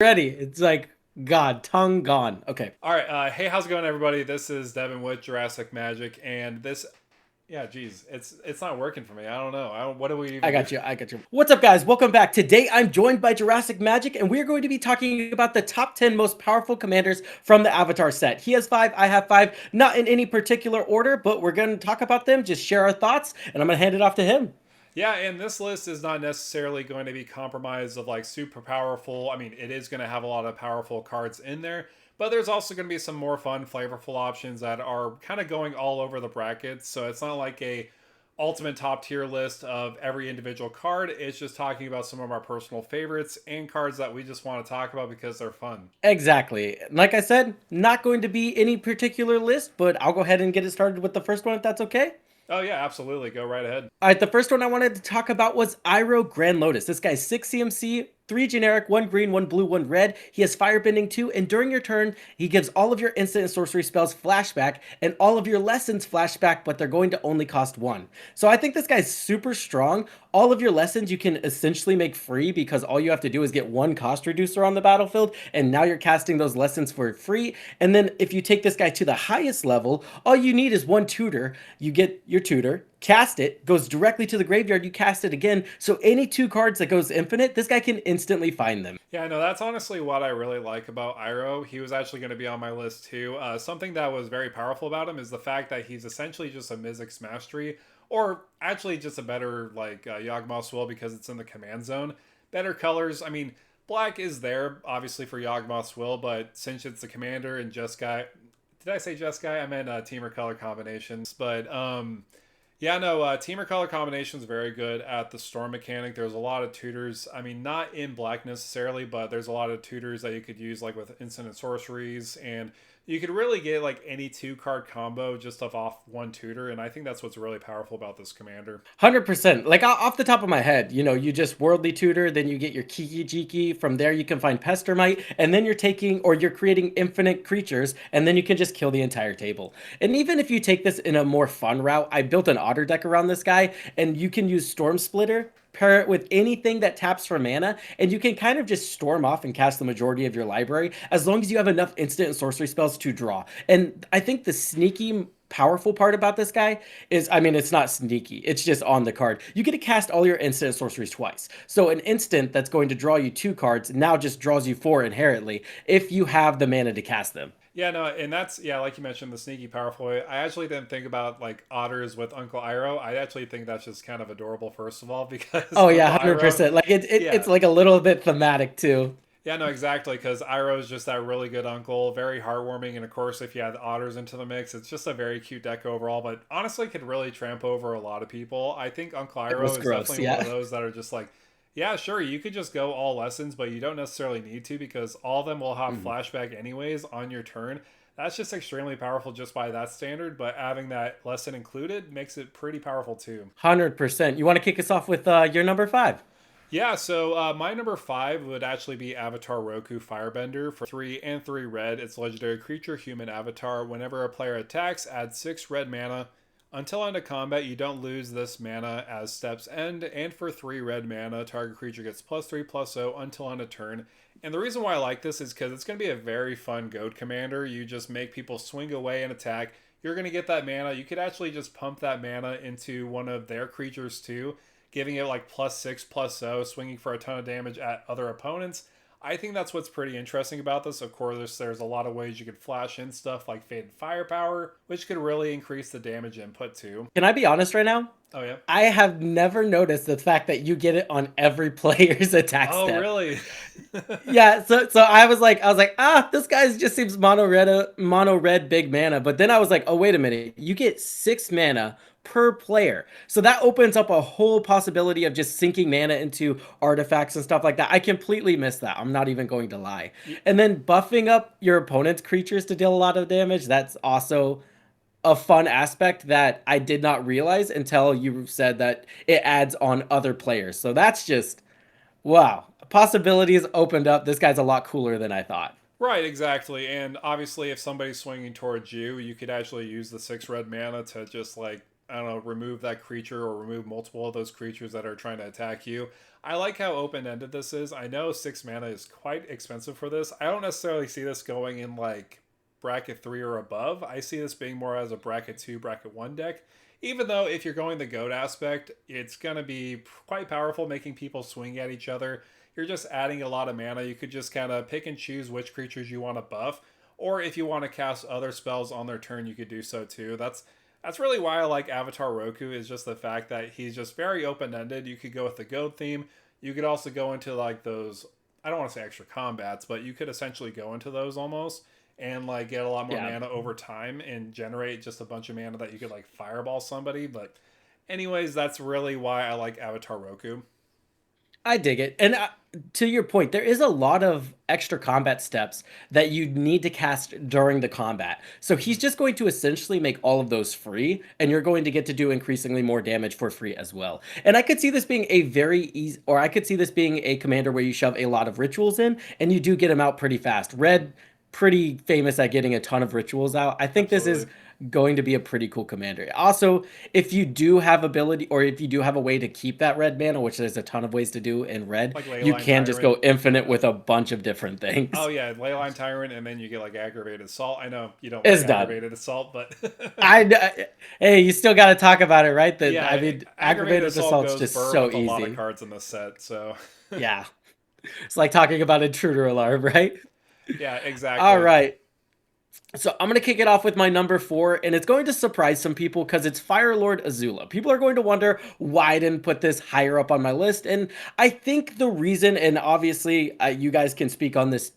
Ready. It's like, God, tongue gone. Okay. All right. Hey, how's it going, everybody? This is Devin with Jurassic Magic, and yeah, geez, it's not working for me. I don't know. What do we I even do? got you. I got you. What's up, guys? Welcome back. Today, I'm joined by Jurassic Magic, and we're going to be talking about the top 10 most powerful commanders from the Avatar set. He has five, I have five, not in any particular order, but we're going to talk about them, just share our thoughts, and I'm going to hand it off to him. Yeah, and this list is not necessarily going to be compromised of like super powerful. I mean, it is going to have a lot of powerful cards in there, but there's also going to be some more fun, flavorful options that are kind of going all over the brackets. So it's not like a ultimate top tier list of every individual card. It's just talking about some of our personal favorites and cards that we just want to talk about because they're fun. Exactly. Like I said, not going to be any particular list, but I'll go ahead and get it started with the first one if that's okay. Oh yeah, absolutely. Go right ahead. All right, the first one I wanted to talk about was Iroh Grand Lotus. This guy's 6 CMC, 3 generic, 1 green, 1 blue, 1 red. He has firebending too, and during your turn, he gives all of your instant and sorcery spells flashback and all of your lessons flashback, but they're going to only cost 1. So I think this guy's super strong. All of your lessons you can essentially make free because all you have to do is get 1 cost reducer on the battlefield, and now you're casting those lessons for free. And then if you take this guy to the highest level, all you need is 1 tutor. You get your tutor, cast it, goes directly to the graveyard, you cast it again, so any 2 cards that goes infinite, this guy can instantly find them. Yeah, no, that's honestly what I really like about Iroh. He was actually going to be on my list too. Something that was very powerful about him is the fact that he's essentially just a Mizzix Mastery, or actually just a better like Yawgmoth's Will because it's in the command zone. Better colors. I mean, black is there obviously for Yawgmoth's Will, but since it's the commander and Jeskai, did I say Jeskai? I meant teamer color combinations, but yeah, no, teamer color combination is very good at the storm mechanic. There's a lot of tutors. I mean, not in black necessarily, but there's a lot of tutors that you could use like with instant and sorceries, and you could really get like any 2 card combo just off 1 tutor, and I think that's what's really powerful about this commander. 100%. Like off the top of my head, you just worldly tutor, then you get your Kiki Jiki. From there, you can find Pestermite, and then you're taking or you're creating infinite creatures, and then you can just kill the entire table. And even if you take this in a more fun route, I built an otter deck around this guy, and you can use Storm Splitter, pair it with anything that taps for mana, and you can kind of just storm off and cast the majority of your library as long as you have enough instant and sorcery spells to draw. And I think the sneaky powerful part about this guy is, I mean, it's not sneaky, it's just on the card. You get to cast all your instant and sorceries twice. So an instant that's going to draw you 2 cards now just draws you 4 inherently if you have the mana to cast them. Yeah, no, and that's yeah, like you mentioned, the sneaky powerful way. I actually didn't think about like otters with Uncle Iroh. I actually think that's just kind of adorable, first of all, because Oh yeah, Uncle Iroh, 100%. Like yeah, it's like a little bit thematic too. yeah, no, exactly, because Iroh is just that really good uncle, very heartwarming, and of course, if you add otters into the mix, it's just a very cute deck overall. But honestly, could really tramp over a lot of people. I think Uncle It was Iroh is gross, definitely one yeah. of those that are just like, yeah, sure, you could just go all lessons, but you don't necessarily need to because all of them will have Mhm. flashback anyways on your turn. That's just extremely powerful just by that standard, but having that lesson included makes it pretty powerful too. 100%. You want to kick us off with your number 5? Yeah, so my number 5 would actually be Avatar Roku Firebender for 3 and 3 red. It's a legendary creature, human avatar. Whenever a player attacks, add 6 red mana. Until end of combat, you don't lose this mana as steps end, and for 3 red mana, target creature gets +3/+0 until end of turn. And the reason why I like this is because it's going to be a very fun goad commander. You just make people swing away and attack. You're going to get that mana. You could actually just pump that mana into one of their creatures too, giving it like +6/+0, swinging for a ton of damage at other opponents. I think that's what's pretty interesting about this. Of course, there's a lot of ways you could flash in stuff like Fade and Firepower, which could really increase the damage input too. Can I be honest right now? Oh, yeah. I have never noticed the fact that you get it on every player's attack Oh, step. really? Yeah, so I was like, this guy just seems mono red big mana. But then I was like, oh wait a minute, you get 6 mana per player. So that opens up a whole possibility of just sinking mana into artifacts and stuff like that. I completely missed that. I'm not even going to lie. And then buffing up your opponent's creatures to deal a lot of damage, that's also a fun aspect that I did not realize until you said that it adds on other players. So that's just wow. Possibilities opened up. This guy's a lot cooler than I thought. Right, exactly. And obviously, if somebody's swinging towards you, you could actually use the 6 red mana to just like I don't know, remove that creature or remove multiple of those creatures that are trying to attack you. I like how open ended this is. I know 6 mana is quite expensive for this. I don't necessarily see this going in like bracket 3 or above. I see this being more as a bracket 2, bracket 1 deck. Even though if you're going the goat aspect, it's going to be quite powerful, making people swing at each other. You're just adding a lot of mana. You could just kind of pick and choose which creatures you want to buff. Or if you want to cast other spells on their turn, you could do so too. That's really why I like Avatar Roku, is just the fact that he's just very open-ended. You could go with the goat theme. You could also go into like those, I don't want to say extra combats, but you could essentially go into those almost and like get a lot more Yeah. mana over time and generate just a bunch of mana that you could like fireball somebody. But anyways, that's really why I like Avatar Roku. I dig it. And to your point, there is a lot of extra combat steps that you need to cast during the combat. So he's just going to essentially make all of those free, and you're going to get to do increasingly more damage for free as well. And I could see this being a very easy, or I could see this being a commander where you shove a lot of rituals in, and you do get them out pretty fast. Red, pretty famous at getting a ton of rituals out. I think this is Absolutely. going to be a pretty cool commander. Also, if you do have ability, or if you do have a way to keep that red mana, which there's a ton of ways to do in red, Like you Leyline can just Tyrant. go infinite Yeah. with a bunch of different Oh things. yeah, Leyline Tyrant, and then you get like aggravated assault. I know you don't like It's done. aggravated assault, but Hey, you still got to talk about it, right? That I yeah, mean, aggravated aggravated assault assault's goes just burr so with a lot of easy. cards in this set. So Yeah, it's like talking about intruder alarm, right? yeah, All exactly. right. So I'm gonna kick it off with my number four, and it's going to surprise some people because it's Fire Lord Azula. People are going to wonder why I didn't put this higher up on my list, and I think the reason, and obviously you guys can speak on this,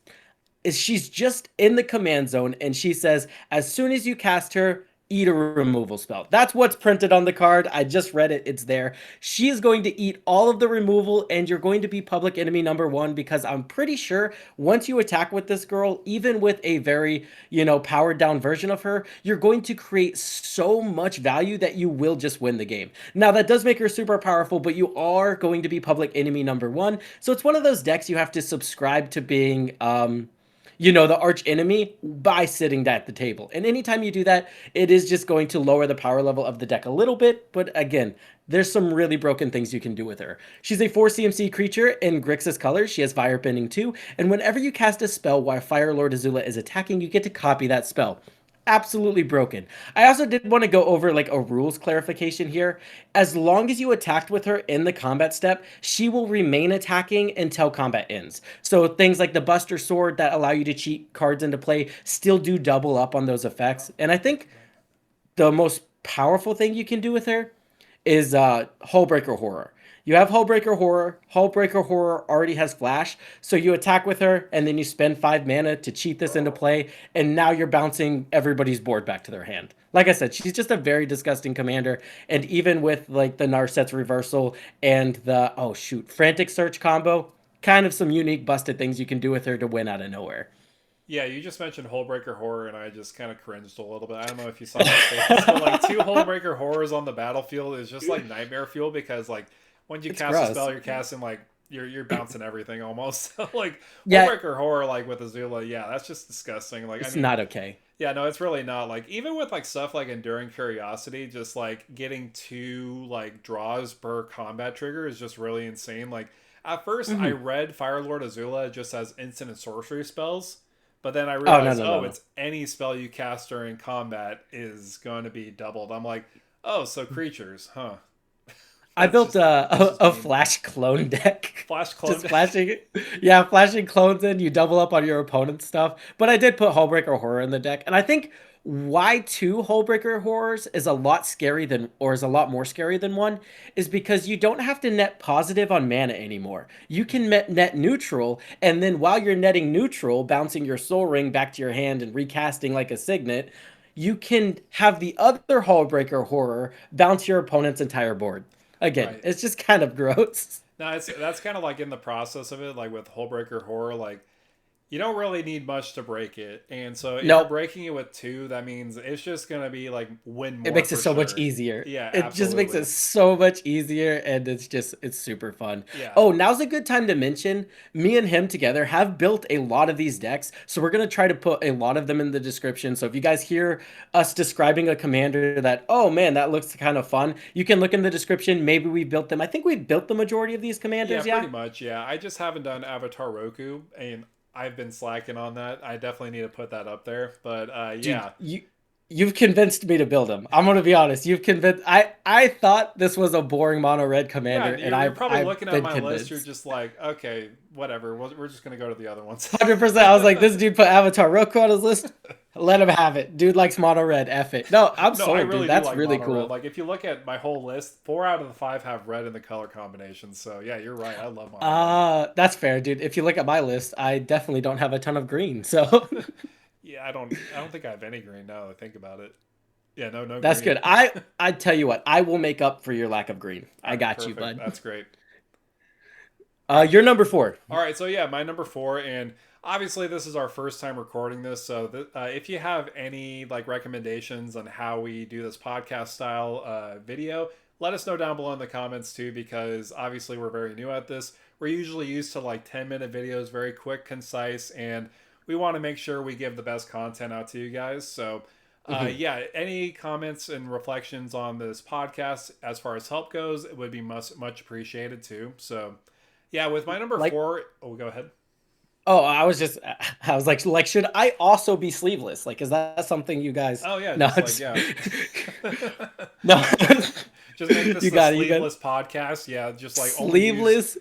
is she's just in the command zone, and she says as soon as you cast her, eat a removal spell. That's what's printed on the card. I just read it. It's there. She is going to eat all of the removal, and you're going to be public enemy number one because I'm pretty sure once you attack with this girl, even with a very, powered down version of her, you're going to create so much value that you will just win the game. Now, that does make her super powerful, but you are going to be public enemy number one. So it's one of those decks you have to subscribe to being the arch enemy by sitting at the table. And anytime you do that, it is just going to lower the power level of the deck a little bit. But again, there's some really broken things you can do with her. She's a 4 CMC creature in Grixis colors. She has Fire Bending too. And whenever you cast a spell while Fire Lord Azula is attacking, you get to copy that spell. Absolutely broken. I also did want to go over like a rules clarification here. As long as you attacked with her in the combat step, she will remain attacking until combat ends. So things like the Buster Sword that allow you to cheat cards into play still do double up on those effects. And I think the most powerful thing you can do with her is Hullbreaker Horror. You have Hullbreaker Horror. Hullbreaker Horror already has Flash, so you attack with her, and then you spend 5 mana to cheat this into play, and now you're bouncing everybody's board back to their hand. Like I said, she's just a very disgusting commander, and even with like the Narset's Reversal and the Frantic Search combo, kind of some unique busted things you can do with her to win out of nowhere. Yeah, you just mentioned Hullbreaker Horror, and I just kind of cringed a little bit. I don't know if you saw my face, but like two Hullbreaker Horrors on the battlefield is just like nightmare fuel because like when you It's cast a gross. spell, you're casting like you're bouncing everything almost. So like Yeah, Hullbreaker Horror, like with Azula, yeah, that's just disgusting. Like I it's mean, not okay. yeah, no, it's really not. Like even with like stuff like Enduring Curiosity, just like getting two like draws per combat trigger is just really insane. Like at first, I Mhm. read Fire Lord Azula just as instant and sorcery spells, but then I Oh, no, realized, no, no, oh, no. it's any spell you cast during combat is going to be doubled. I'm like, oh, so creatures, huh? I built That's just a mean. flash clone deck. Flash clone. Just flashing, yeah, flashing clones in. You double up on your opponent's stuff. But I did put Hullbreaker Horror in the deck, and I think why two Hullbreaker Horrors is a lot scary than, or is a lot more scary than one, is because you don't have to net positive on mana anymore. You can net neutral, and then while you're netting neutral, bouncing your Soul Ring back to your hand and recasting like a Signet, you can have the other Hullbreaker Horror bounce your opponent's entire board. Again, Right. it's just kind of gross. No, it's that's kind of like in the process of it, like with Hullbreaker Horror, like You don't really need much to break it. And so if you're No, breaking it with 2, that means it's just going to be like win it more makes it for so much sure. easier. Yeah, It just makes it absolutely. so much easier, and it's super fun. Yeah. Oh, now's a good time to mention me and him together have built a lot of these decks, so we're gonna try to put a lot of them in the description. So if you guys hear us describing a commander that, oh man, that looks kind of fun, you can look in the description. Maybe we built them. I think we built the majority of these Yeah, commanders. pretty Yeah. much. Yeah. I just haven't done Avatar Roku, and I've been slacking on that. I definitely need to put that up there. But Dude, yeah. you've convinced me to build them. I'm gonna be honest. You've convinced. I thought this was a boring mono red Yeah, commander, and you're probably I've looking at been my list. You're convinced. just like, okay, whatever. We're just going to go to the other ones. 100%. I was like, this dude put Avatar Roku on his list. Let him have it. Dude likes mono red. F it. No, I'm No, I sold, dude. really do That's like really mono red. cool. Like, if you look at my whole list, 4 out of the 5 have red in the color combination. So, yeah, you're right. I love mono red. That's fair, dude. If you look at my list, I definitely don't have a ton of green. So Yeah, I don't think I have any green now that I think about it. Yeah, no that's green. good. I tell you what, I will make up for your lack of green. All I right, got you, perfect. bud. That's great. You're number 4. All right, so yeah, my number 4, and obviously this is our first time recording this. So if you have any like recommendations on how we do this podcast style video, let us know down below in the comments too, because obviously we're very new at this. We're usually used to like 10-minute videos, very quick, concise, and we want to make sure we give the best content out to you guys. So yeah, any comments and reflections on this podcast as far as help goes, it would be much appreciated too. So yeah, with my number Like, 4, oh, go ahead. oh, I was like, should I also be sleeveless? Like, is that something you guys? Oh yeah, No, just like it's yeah. no. Just make this You the got it. You got it. sleeveless podcast. Yeah, just like only Sleeveless.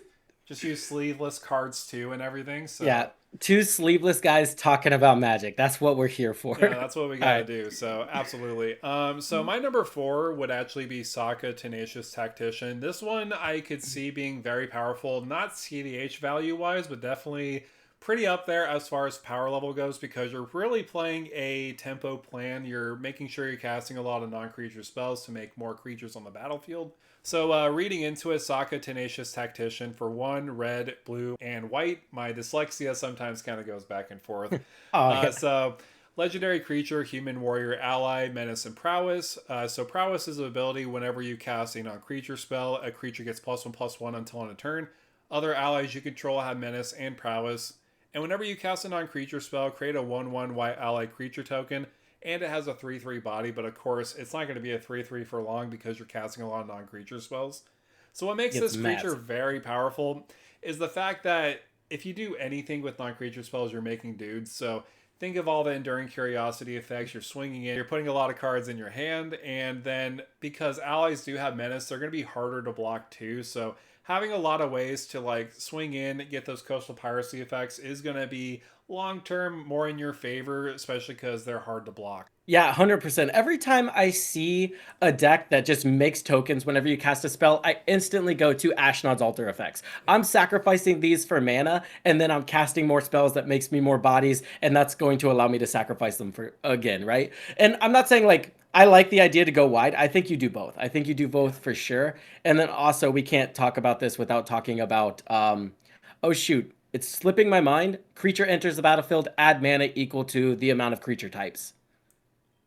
use sleeveless cards too and everything. So Yeah, two sleeveless guys talking about magic. That's what we're here for. yeah, that's what we All gotta right. do. So absolutely. So my number 4 would actually be Sokka, Tenacious Tactician. This one I could see being very powerful, not cEDH value wise, but definitely pretty up there as far as power level goes, because you're really playing a tempo plan. You're making sure you're casting a lot of non-creature spells to make more creatures on the battlefield. So reading into it, Sokka, Tenacious Tactician for 1 red, blue, and white. My dyslexia sometimes kind of goes back and forth. Oh yeah. So legendary creature, human warrior ally, menace, and prowess. So prowess is an ability whenever you cast a non-creature spell, a creature gets +1/+1 until end of turn. Other allies you control have menace and prowess. And whenever you cast a non-creature spell, create a 1/1 white ally creature token, and it has a 3/3 body, but of course, it's not going to be a 3/3 for long because you're casting a lot of non-creature spells. So what makes Gets this mad. creature very powerful is the fact that if you do anything with non-creature spells, you're making dudes. So think of all the Enduring Curiosity effects. You're swinging in, you're putting a lot of cards in your hand, and then because allies do have menace, they're going to be harder to block too. So having a lot of ways to like swing in, get those coastal piracy effects is going to be long term more in your favor, especially because they're hard to block. Yeah, 100%. Every time I see a deck that just makes tokens whenever you cast a spell, I instantly go to Ashnod's Altar effects. I'm sacrificing these for mana, and then I'm casting more spells that makes me more bodies, and that's going to allow me to sacrifice them for again, right? And I'm not saying like I like the idea to go wide. I think you do both. I think you do Yeah. both for sure. And then also we can't talk about this without talking about oh shoot, it's slipping my mind. Creature enters the battlefield, add mana equal to the amount of creature types.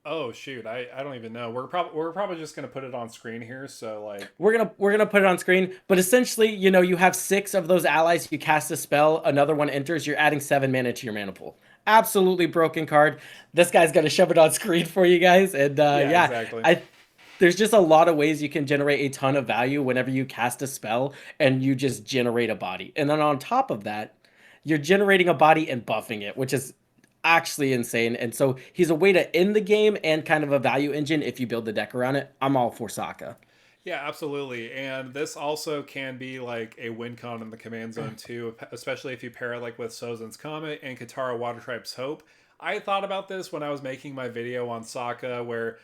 Oh shoot, I don't even know. We're probably just gonna put it on screen here. So like, We're gonna put it on screen, but essentially, you have 6 of those allies. You cast a spell, another one enters. You're adding 7 mana to your mana pool. Absolutely broken card. This guy's gonna shove it on screen for you guys, and yeah, yeah, exactly. I there's just a lot of ways you can generate a ton of value whenever you cast a spell and you just generate a body, and then on top of that, you're generating a body and buffing it, which is actually insane. And so he's a way to end the game and kind of a value engine if you build the deck around it. I'm all for Sokka. Yeah, absolutely. And this also can be like a win con in the command zone too, especially if you pair it like with Sozin's Comet and Katara Water Tribe's Hope. I thought about this when I was making my video on Sokka, where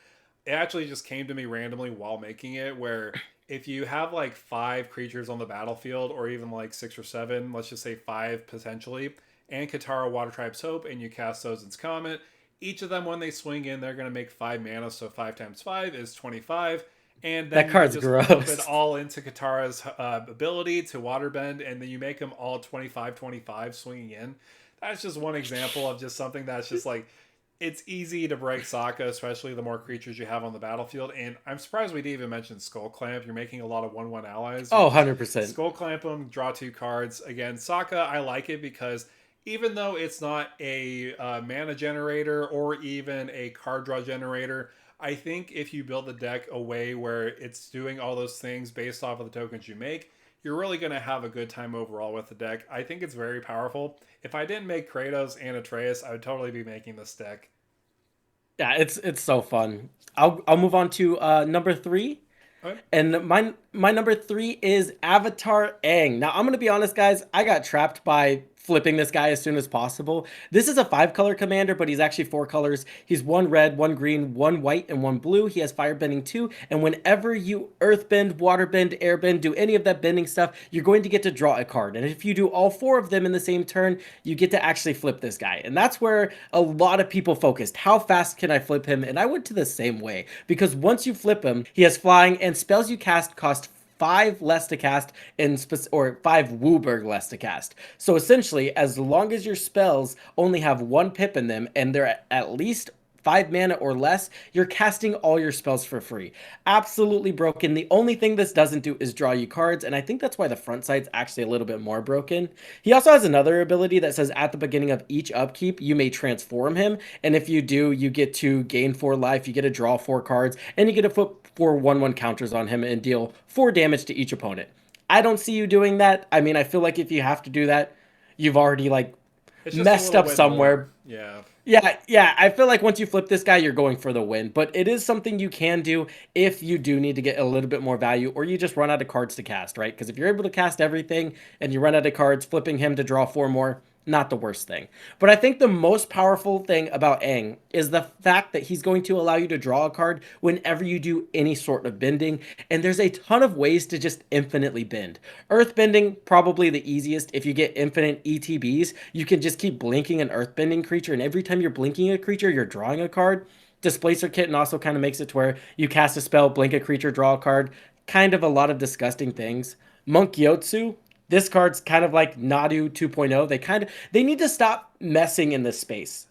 it actually just came to me randomly while making it, where if you have like 5 creatures on the battlefield, or even like 6 or 7, let's just say 5 potentially, and Katara Water Tribe's Hope, and you cast Sozin's Comet, each of them, when they swing in, they're going to make 5 mana, so 5 times 5 is 25, and then That you can card's just pump it gross. all into Katara's ability to waterbend, and then you make them all 25/25 swinging in. That's just one example of just something that's just like it's easy to break Sokka, especially the more creatures you have on the battlefield. And I'm surprised we didn't even mention Skull Clamp. You're making a lot of 1/1 allies. You Oh, just 100%. Skull Clamp them, draw 2 cards. Again, Sokka, I like it because even though it's not a mana generator or even a card draw generator, I think if you build the deck a way where it's doing all those things based off of the tokens you make, you're really going to have a good time overall with the deck. I think it's very powerful. If I didn't make Kratos and Atreus, I would totally be making this deck. Yeah, it's so fun. I'll move on to number three. Okay. And my number three is Avatar Aang. Now I'm gonna be honest, guys. I got trapped by flipping this guy as soon as possible. This is a 5 color commander, but he's actually 4 colors. He's one red, one green, one white, and one blue. He has firebending too. And whenever you earthbend, waterbend, airbend, do any of that bending stuff, you're going to get to draw a card. And if you do all 4 of them in the same turn, you get to actually flip this guy. And that's where a lot of people focused. How fast can I flip him? And I went to the same way because once you flip him, he has flying and spells you cast cost 5 less to cast or 5 Wooburg less to cast. So essentially, as long as your spells only have 1 pip in them and they're at least 5 mana or less, you're casting all your spells for free. Absolutely broken. The only thing this doesn't do is draw you cards, and I think that's why the front side's actually a little bit more broken. He also has another ability that says at the beginning of each upkeep, you may transform him, and if you do, you get to gain 4 life, you get to draw 4 cards, and you get to put 4/1/1 counters on him and deal 4 damage to each opponent. I don't see you doing that. I mean, I feel like if you have to do that, you've already like It's just a messed little up bit somewhere. more. Yeah. Yeah. I feel like once you flip this guy, you're going for the win. But it is something you can do if you do need to get a little bit more value or you just run out of cards to cast, right? Because if you're able to cast everything and you run out of cards, flipping him to draw 4 more, not the worst thing. But I think the most powerful thing about Aang is the fact that he's going to allow you to draw a card whenever you do any sort of bending. And there's a ton of ways to just infinitely bend. Earth bending, probably the easiest. If you get infinite ETBs, you can just keep blinking an earth bending creature. And every time you're blinking a creature, you're drawing a card. Displacer Kitten also kind of makes it to where you cast a spell, blink a creature, draw a card. Kind of a lot of disgusting things. Monk Yotsu, this card's kind of like Nadu 2.0. They need to stop messing in this space.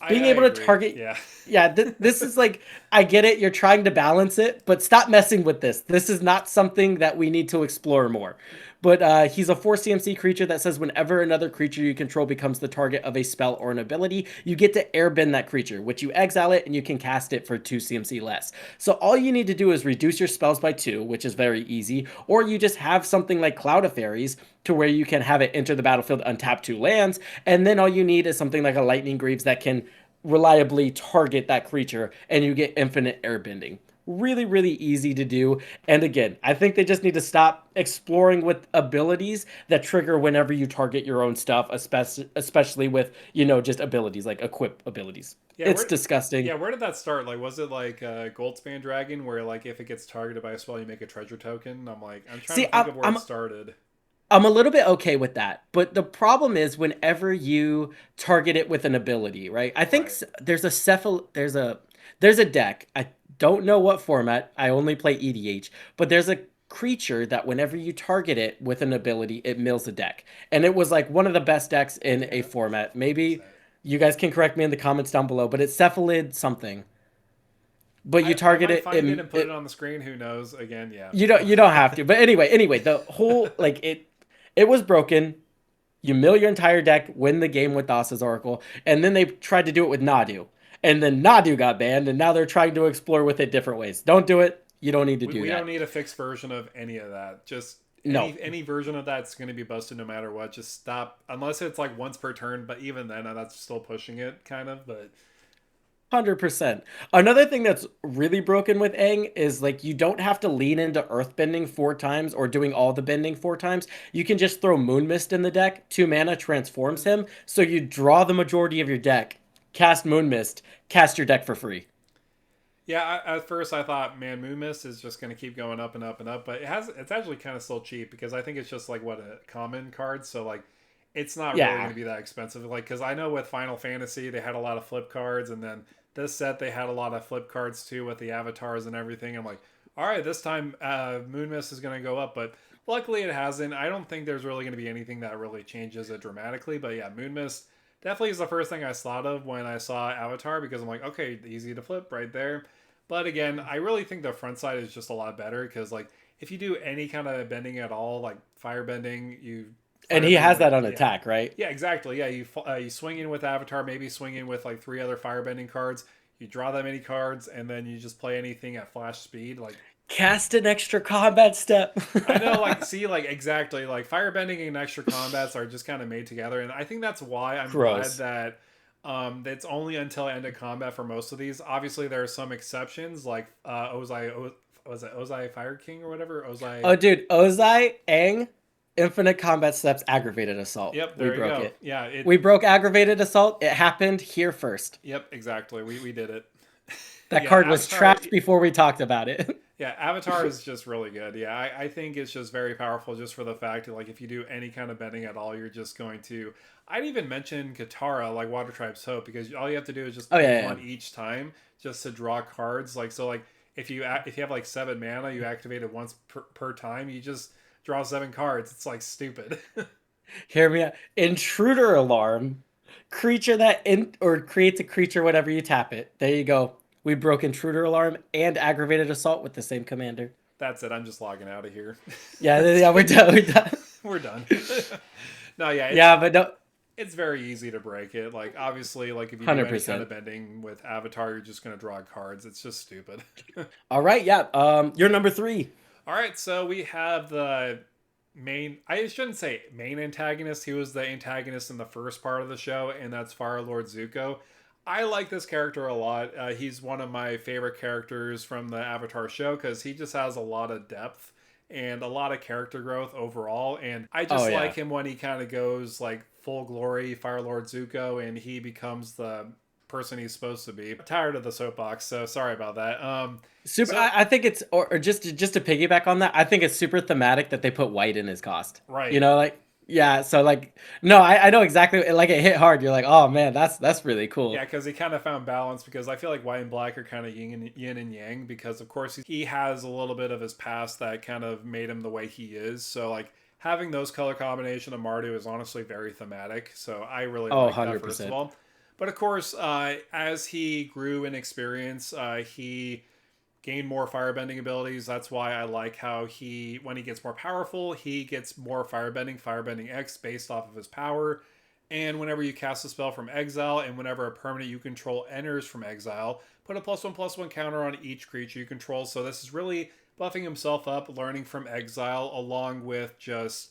Being I able to agree. target, Yeah. yeah, this is like, I get it, you're trying to balance it, but stop messing with this. This is not something that we need to explore more. But he's a 4 CMC creature that says whenever another creature you control becomes the target of a spell or an ability, you get to airbend that creature, which you exile it and you can cast it for 2 CMC less. So all you need to do is reduce your spells by 2, which is very easy, or you just have something like Cloud of Fairies to where you can have it enter the battlefield, untap 2 lands, and then all you need is something like a Lightning Greaves that can reliably target that creature and you get infinite airbending. Really, really easy to do. And again, I think they just need to stop exploring with abilities that trigger whenever you target your own stuff, especially with, just abilities like equip abilities. Yeah, It's disgusting. where did that start? Like, was it like Goldspan Dragon, where like if it gets targeted by a spell, you make a treasure token? I'm trying See, to think of where it started. I'm a little bit okay with that, but the problem is whenever you target it with an ability, right? I think Right. there's a deck. I don't know what format. I only play EDH, but there's a creature that whenever you target it with an ability, it mills a deck. And it was like one of the best decks in a format. What is Maybe that? you guys can correct me in the comments down below, but it's Cephalid something. But you I target might it, find it and put it on the screen. Who knows? Again, yeah. you don't have to. But anyway, the whole like it was broken. You mill your entire deck, win the game with Thassa's Oracle, and then they tried to do it with Nadu. And then Nadu got banned, and now they're trying to explore with it different ways. Don't do it. You don't need to do We don't that. need a fixed version of any of that. Just No. any version of that's going to be busted no matter what. Just stop, unless it's like once per turn. But even then, that's still pushing it, kind of. But 100%. Another thing that's really broken with Aang is like you don't have to lean into earth bending 4 times or doing all the bending 4 times. You can just throw Moon Mist in the deck. 2 mana transforms him. So you draw the majority of your deck, cast Moon Mist, cast your deck for free. yeah, at first I thought, man, Moon Mist is just going to keep going up and up and up. But it's actually kind of still cheap because I think it's just like what a common card. So like, it's not really going Yeah. to be that expensive. Like, because I know with Final Fantasy they had a lot of flip cards, and then this set they had a lot of flip cards too with the avatars and everything. I'm like, all right, this time Moon Mist is going to go up, but luckily it hasn't. I don't think there's really going to be anything that really changes it dramatically. But yeah, Moon Mist definitely is the first thing I thought of when I saw Avatar because I'm like, okay, easy to flip right there. But again, I really think the front side is just a lot better because like if you do any kind of bending at all, like fire bending, you And fire he bend has like that on yeah. attack, right? Yeah, exactly. Yeah, you swing in with Avatar, maybe swing in with like three other firebending cards. You draw that many cards, and then you just play anything at flash speed. Like Cast an extra combat step. I know, like see, like exactly, like firebending and extra combats are just kind of made together, and I think that's why I'm glad Gross. that it's only until end of combat for most of these. Obviously, there are some exceptions, like was it Ozai Fire King or whatever? Ozai. Oh, dude, Ozai, Aang, infinite combat steps, aggravated assault. Yep, We there you broke go. it. Yeah, it. We broke aggravated assault. It happened here first. Yep, exactly. We did it. That Yeah, card was Avatar. trashed before we talked about it. Yeah, Avatar is just really good. Yeah, I think it's just very powerful just for the fact that, like, if you do any kind of bending at all, you're just going to. I'd even mention Katara, like Water Tribe's Hope, because all you have to do is just Oh, pay yeah, yeah. one each time just to draw cards. Like, so, like, if you have like 7 mana, you activate it once per time. You just draw 7 cards. It's like stupid. Hear me out. Intruder alarm. Creature that or creates a creature whenever you tap it. There you go. We broke intruder alarm and aggravated assault with the same commander. That's it. I'm just logging out of here. Yeah, yeah, we're done. We're done. We're done. No, yeah, Yeah, but no, it's very easy to break it. Like obviously, like if you do any kind 100%. of bending with Avatar, you're just gonna draw cards. It's just stupid. All right, yeah. You're number 3. All right, so we have the main. I shouldn't say main antagonist. He was the antagonist in the first part of the show, and that's Fire Lord Zuko. I like this character a lot. He's one of my favorite characters from the Avatar show because he just has a lot of depth and a lot of character growth overall. And I Oh just yeah. like him when he kind of goes like full glory Fire Lord Zuko and he becomes the person he's supposed to be. I'm tired of the soapbox, so sorry about that. Super. So I think it's or just to piggyback on that. I think it's super thematic that they put white in his cost. You right. know, like yeah. So like, no, I know exactly. Like it hit hard. You're like, oh man, that's really Yeah, cool. because he kind of found balance because I feel like white and black are kind of yin and yang because of course he has a little bit of his past that kind of made him the way he is. So like having those color combination of Mardu is honestly very thematic. So I really Oh, like that first of 100%. all. But of course, as he grew in experience, he gain more firebending abilities. That's why I like how when he gets more powerful, he gets more firebending X based off of his power. And whenever you cast a spell from exile, and whenever a permanent you control enters from exile, put a +1/+1 counter on each creature you control. So this is really buffing himself up, learning from exile, along with just,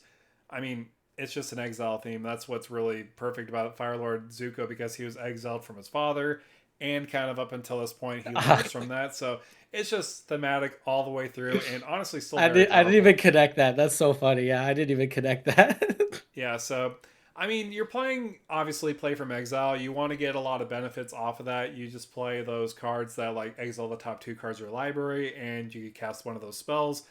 I mean, it's just an exile theme. That's what's really perfect about Firelord Zuko because he was exiled from his father, and kind of up until this point he learns from that. So it's just thematic all the way through, and honestly still very I didn't even powerful. connect that. That's so funny. Yeah, I didn't even connect that. Yeah, so I mean, you're playing obviously play from exile. You want to get a lot of benefits off of that. You just play those cards that like exile the top 2 cards of your library, and you cast one of those spells.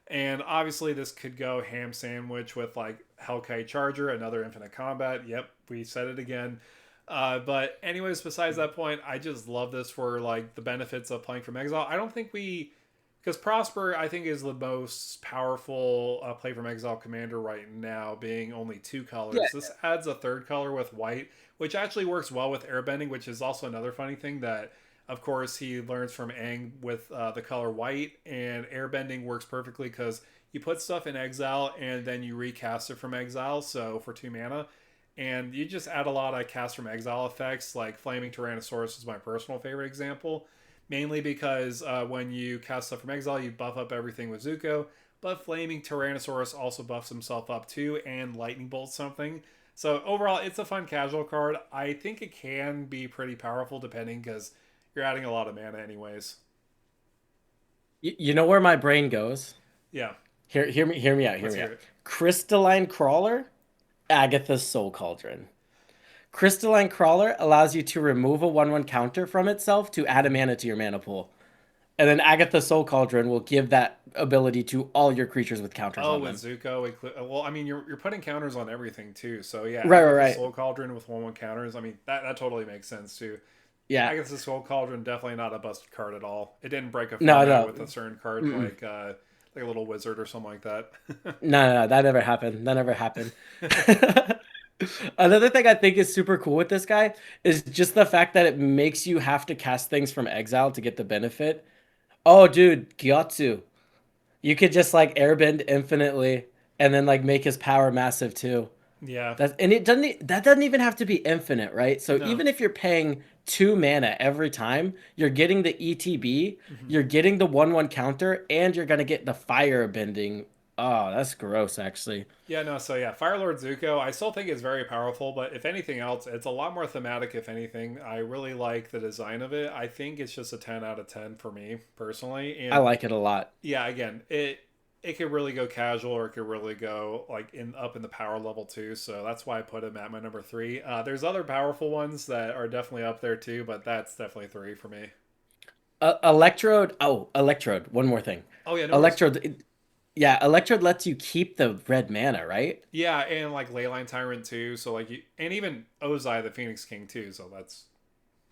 And obviously, this could go ham sandwich with like Hellkite Charger, another infinite combat. Yep, we said it again. But anyways, besides that point, I just love this for like the benefits of playing from exile. I don't think we because Prosper, I think, is the most powerful play from exile commander right now, being only 2 colors. Yeah. This adds a third color with white, which actually works well with airbending, which is also another funny thing that, of course, he learns from Aang with the color white, and airbending works perfectly because you put stuff in exile and then you recast it from exile, so for 2 mana. And you just add a lot of cast from exile effects, like Flaming Tyrannosaurus is my personal favorite example mainly because when you cast stuff from exile, you buff up everything with Zuko. But Flaming Tyrannosaurus also buffs himself up too, and Lightning Bolts something. So overall, it's a fun casual card. I think it can be pretty powerful depending because you're adding a lot of mana anyways. You know where my brain goes? Yeah, Hear me out. Hear let's me hear out. it. Crystalline Crawler, Agatha's Soul Cauldron. Crystalline Crawler allows you to remove a 1/1 counter from itself to add a mana to your mana pool. And then Agatha's Soul Cauldron will give that ability to all your creatures with counters Oh, on with them. Zuko, well, I mean, you're putting counters on everything too. So yeah, Right, right, Agatha's right. Soul Cauldron with 1/1 counters. I mean, that totally makes sense too. Yeah. Agatha's Soul Cauldron definitely not a busted card at all. It didn't break a No, format with no. a certain card Mm-mm. like a little wizard or something like that. No, no, no, that never happened. That never happened. Another thing I think is super cool with this guy is just the fact that it makes you have to cast things from exile to get the benefit. Oh, dude, Gyatso. You could just like airbend infinitely and then like make his power massive too. Yeah. That doesn't even have to be infinite, right? So No. even if you're paying 2 mana every time, you're getting the ETB, Hmm. you're getting the 1/1 counter, and you're gonna get the fire bending. Oh, that's gross, actually. Yeah, no, so yeah, Firelord Zuko, I still think is very powerful, but if anything else, it's a lot more thematic, if anything. I really like the design of it. I think it's just a 10 out of 10 for me, personally. I And like it a lot. yeah, again, it could really go casual or it could really go like in up in the power level too. So that's why I put him at my number three. There's other powerful ones that are definitely up there too, but that's definitely three for me. Electrode. Oh, Electrode. One more thing. Oh yeah, no worries. Electrode. Yeah, Electrode lets you keep the red mana, right? Yeah, and like Leyline Tyrant too. So like you, and even Ozai the Phoenix King too. So that's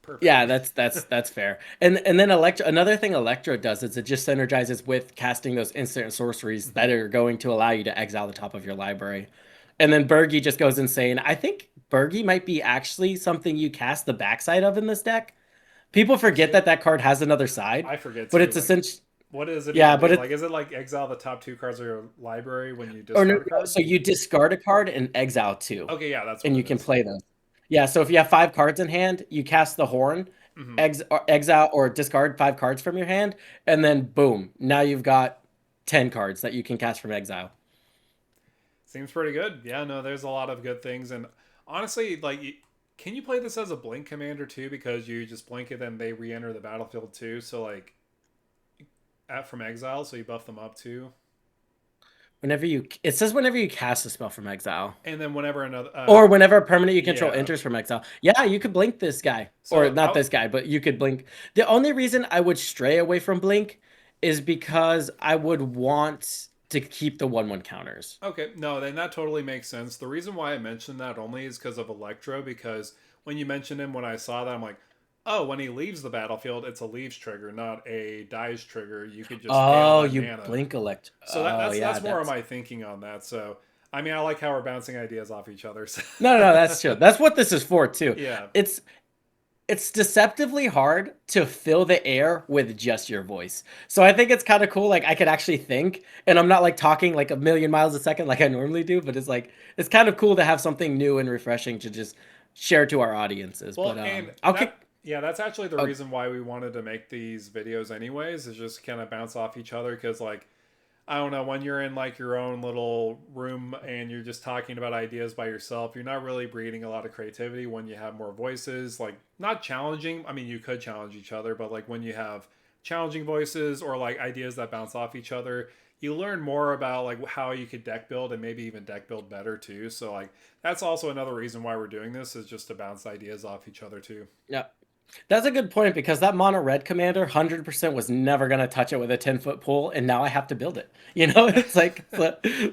perfect. Yeah, that's fair. And then Electro another thing Electro does is it just synergizes with casting those instant sorceries Hmm. that are going to allow you to exile the top of your library. And then Bergie just goes insane. I think Bergie might be actually something you cast the backside of in this deck. People forget that that card has another side, I forget but too. it's Like, essentially what does it yeah, even but do? it's Like, is it like exile the top two cards of your library when you or no, discard a no, card? so you discard a card and exile two, Okay, yeah, that's what and you it can is. play those. Yeah, so if you have 5 cards in hand, you cast the horn, Hmm. exile or discard 5 cards from your hand, and then boom, now you've got 10 cards that you can cast from exile. Seems pretty good. Yeah, no, there's a lot of good things, and honestly, like, can you play this as a blink commander too? Because you just blink it, and they re-enter the battlefield too. So like, at from exile, so you buff them up too. It says whenever you cast a spell from exile, And then whenever another, or whenever a permanent you control yeah. enters from exile. Yeah, you could blink this guy, or So not this guy, but you could blink. The only reason I would stray away from blink is because I would want to keep the 1/1 counters. okay, no, then that totally makes sense. The reason why I mentioned that only is because of Electro, because when you mentioned him, when I saw that, I'm like, oh, when he leaves the battlefield, it's a leaves trigger, not a dies trigger. You could just pay all Oh, that you mana. blink elect. So Oh, yeah, that's more of that's my thinking on that. So I mean, I like how we're bouncing ideas off each other. So. no, no, that's true. That's what this is for too. Yeah. It's it's deceptively hard to fill the air with just your voice. So I think it's kind of cool. Like I could actually think, and I'm not like talking like a million miles a second like I normally do, but it's kind of cool to have something new and refreshing to just share to our audiences. Well, But and I'll kick. that yeah, that's actually the Oh, reason why we wanted to make these videos anyways, is just kind of bounce off each other because like I don't know, when you're in like your own little room and you're just talking about ideas by yourself, you're not really breeding a lot of creativity when you have more voices. Like, not challenging. I mean, you could challenge each other, but like when you have challenging voices or like ideas that bounce off each other, you learn more about like how you could deck build and maybe even deck build better too. So like that's also another reason why we're doing this is just to bounce ideas off each other too. yeah. That's a good point because that mono red commander 100% was never going to touch it with a 10-foot pole, and now I have to build it. You know, it's like,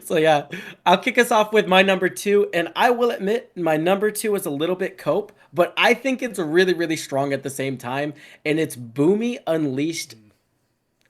so yeah. I'll kick us off with my number two, and I will admit my number two is a little bit cope, but I think it's really, really strong at the same time, and it's Boomy Unleashed.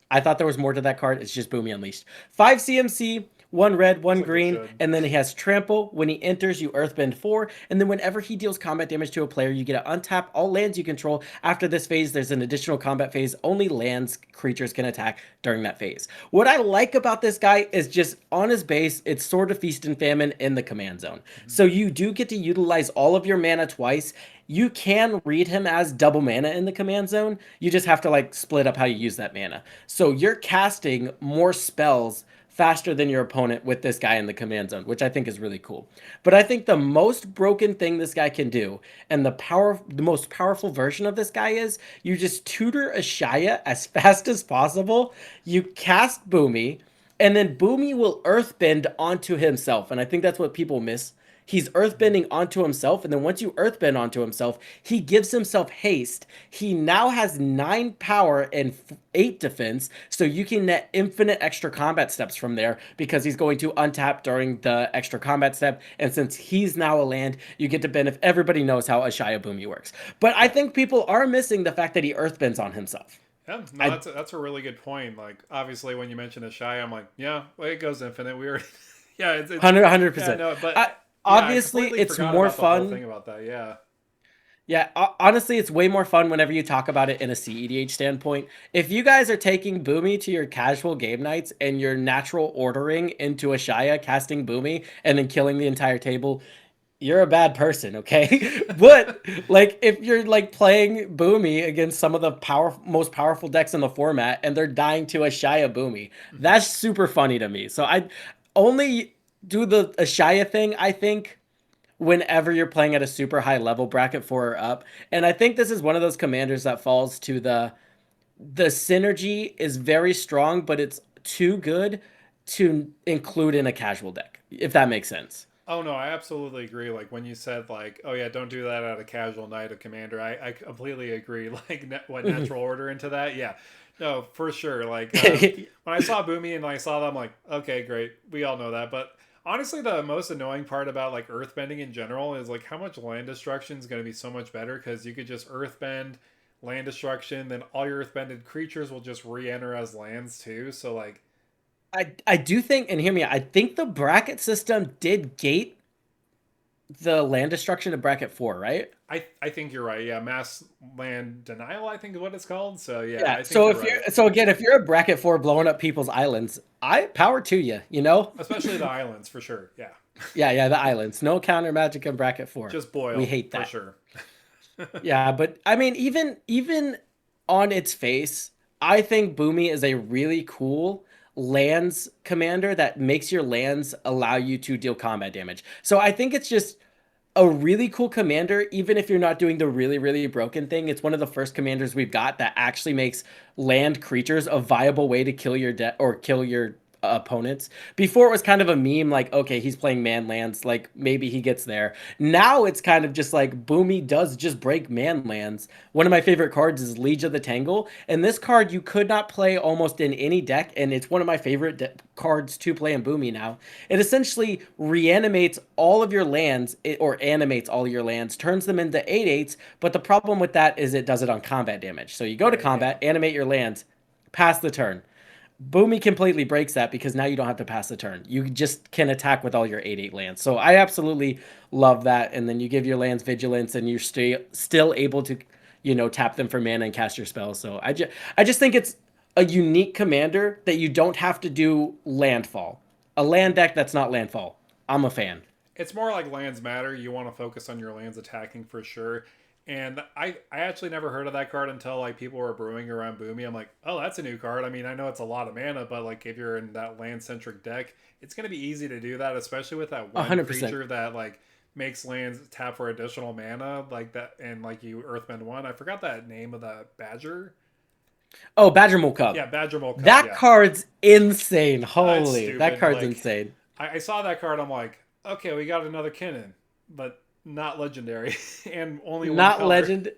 I thought there was more to that card. It's just Boomy Unleashed. 5 CMC, one red, Looks one like it green, should. and then he has Trample. When he enters, you Earthbend 4, and then whenever he deals combat damage to a player, you get to untap all lands you control. After this phase, there's an additional combat phase. Only lands creatures can attack during that phase. What I like about this guy is just on his base, it's Sword of Feast and Famine in the command zone. Mhm. So you do get to utilize all of your mana twice. You can read him as double mana in the command zone. You just have to like split up how you use that mana. So you're casting more spells faster than your opponent with this guy in the command zone, which I think is really cool. But I think the most broken thing this guy can do, and the most powerful version of this guy is you just tutor Ashaya as fast as possible. You cast Boomy, and then Boomy will earthbend onto himself. And I think that's what people miss. He's earthbending onto himself, and then once you earthbend onto himself, he gives himself haste. He now has 9 power and 8 defense, so you can net infinite extra combat steps from there because he's going to untap during the extra combat step. And since he's now a land, you get to benefit. Everybody knows how Ashaya Boomy works, but I Yeah. think people are missing the fact that he earthbends on himself. Yeah, no, I that's a really good point. Like, obviously, when you mention a shy, I'm like, yeah, well, it goes infinite. We were, yeah, it's 100 yeah, 100%. no, I but Yeah, I Obviously, completely it's forgot more about the whole fun. thing about that. Yeah. Yeah, honestly, it's way more fun whenever you talk about it in a cEDH standpoint. If you guys are taking Boomy to your casual game nights and you're natural ordering into a Shaya, casting Boomy, and then killing the entire table, you're a bad person, okay? But like if you're like playing Boomy against some of the most powerful decks in the format and they're dying to a Shaya Boomy, Mhm. that's super funny to me. So I only do the Ashaya thing, I think, whenever you're playing at a super high level bracket 4 or up. And I think this is one of those commanders that falls to the synergy is very strong, but it's too good to include in a casual deck, if that makes sense. Oh no, I absolutely agree. Like when you said like, oh yeah, don't do that at a casual night of Commander. I completely agree. Like what natural order into that? Yeah, no, for sure. Like when I saw Boomy and I saw that, I'm like, okay, great. We all know that. But honestly, the most annoying part about like Earthbending in general is like how much land destruction is going to be so much better because you could just Earthbend, land destruction, then all your Earthbended creatures will just re-enter as lands too. So like I do think, and hear me, I think the bracket system did gate the land destruction to bracket 4, right? I think you're right. Yeah, mass land denial, I think is what it's called. So yeah, Yeah. I think So you're if you're right. so again, if you're a bracket 4 blowing up people's islands, I power to you, you know? Especially the islands for sure. Yeah. Yeah, yeah, the islands. No counter magic in bracket 4. Just We boil hate for that. sure. Yeah, but I mean, even on its face, I think Boomy is a really cool lands commander that makes your lands allow you to deal combat damage. So I think it's just a really cool commander, even if you're not doing the really, really broken thing. It's one of the first commanders we've got that actually makes land creatures a viable way to kill your deck or kill your opponents. Before it was kind of a meme, like, okay, he's playing man lands, like maybe he gets there. Now it's kind of just like Boomy does just break man lands. One of my favorite cards is Liege of the Tangle, and this card you could not play almost in any deck, and it's one of my favorite cards to play in Boomy now. It essentially reanimates all of your lands, or animates all your lands, turns them into 8/8s, but the problem with that is it does it on combat damage. So you go to Right. Yeah. combat, animate your lands, pass the turn. Boomy completely breaks that because now you don't have to pass the turn. You just can attack with all your 8/8 lands. So I absolutely love that. And then you give your lands vigilance and you're still able to, tap them for mana and cast your spells. So I just think it's a unique commander that you don't have to do landfall. A land deck that's not landfall. I'm a fan. It's more like lands matter. You want to focus on your lands attacking for sure. And I actually never heard of that card until like people were brewing around Boomy. I'm like, oh, that's a new card. I mean, I know it's a lot of mana, but like if you're in that land centric deck, it's gonna be easy to do that, especially with that one 100%. creature that like makes lands tap for additional mana, like that, and like you Earthbend one. I forgot that name of the Badger. Oh, Badger Mole Cub. Yeah, Badger Mole Cub. That Yeah, card's insane. it's Holy, that stupid. card's Like insane. I saw that card. I'm like, okay, we got another Kinnan, but not legendary and only one Not color. legend.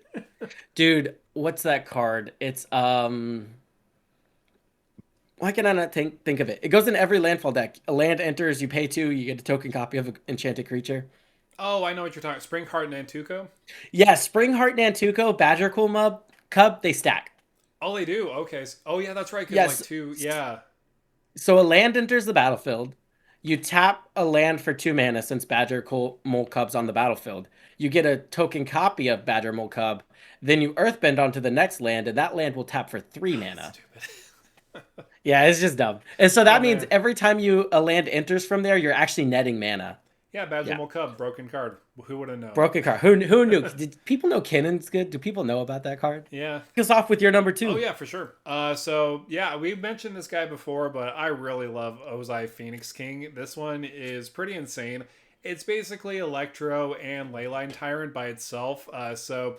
Dude, what's that card? It's why can I not think of it? It goes in every landfall deck. A land enters, you pay 2, you get a token copy of an enchanted creature. Oh, I know what you're talking. Springheart and Antuco. Yeah, Springheart Nantuko, Badger Cool Mub, Cub, they stack. Oh, they do. Okay. Oh, yeah, that's right. Because like Yes. two. Yeah. So a land enters the battlefield. You tap a land for 2 mana since Badger Cool Mole Cub's on the battlefield. You get a token copy of Badger Mole Cub. Then you earthbend onto the next land, and that land will tap for 3 mana. Stupid. Yeah, it's just dumb. And so Oh that means man. every time a land enters from there, you're actually netting mana. Yeah, Badger Yeah. Mole Cub, broken card. Who would have known? Broken card. Who knew? Did people know Kinnon's good? Do people know about that card? Yeah. Kick us off with your number Oh 2. yeah, for sure. So yeah, we've mentioned this guy before, but I really love Ozai Phoenix King. This one is pretty insane. It's basically Electro and Leyline Tyrant by itself. So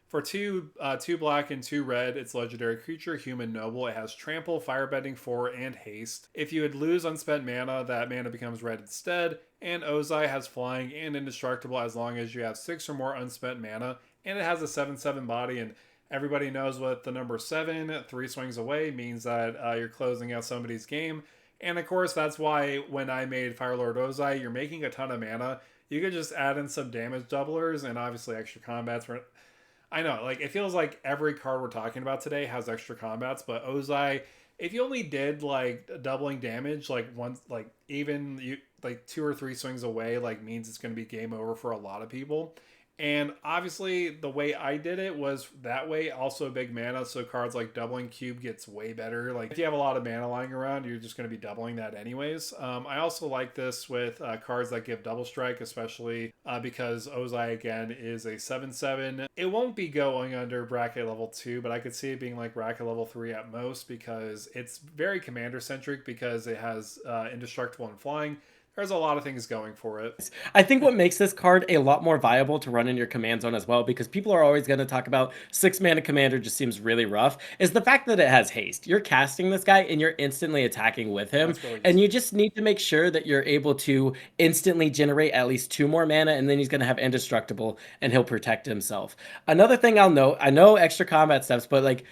for two black and 2 red, it's legendary creature, human noble. It has trample, firebending 4, and haste. If you would lose unspent mana, that mana becomes red instead. And Ozai has flying and indestructible as long as you have 6 or more unspent mana. And it has a 7/7 body, and everybody knows what the number 7, 3 swings away, means that you're closing out somebody's game. And of course, that's why when I made Firelord Ozai, you're making a ton of mana. You could just add in some damage doublers and obviously extra combats. I know, like it feels like every card we're talking about today has extra combats, but Ozai if you only did like doubling damage, like once, like even you like 2 or 3 swings away, like means it's going to be game over for a lot of people. And obviously, the way I did it was that way. Also, big mana, so cards like Doubling Cube gets way better. Like if you have a lot of mana lying around, you're just going to be doubling that anyways. I also like this with cards that give Double Strike, especially because Ozai again is a 7/7. It won't be going under bracket level 2, but I could see it being like bracket level 3 at most because it's very commander centric because it has indestructible and flying. There's a lot of things going for it. I think what makes this card a lot more viable to run in your command zone as well, because people are always going to talk about 6 mana commander just seems really rough, is the fact that it has haste. You're casting this guy and you're instantly attacking with him, That's really and easy. you just need to make sure that you're able to instantly generate at least 2 more mana, and then he's going to have indestructible and he'll protect himself. Another thing I'll note, I know extra combat steps, but like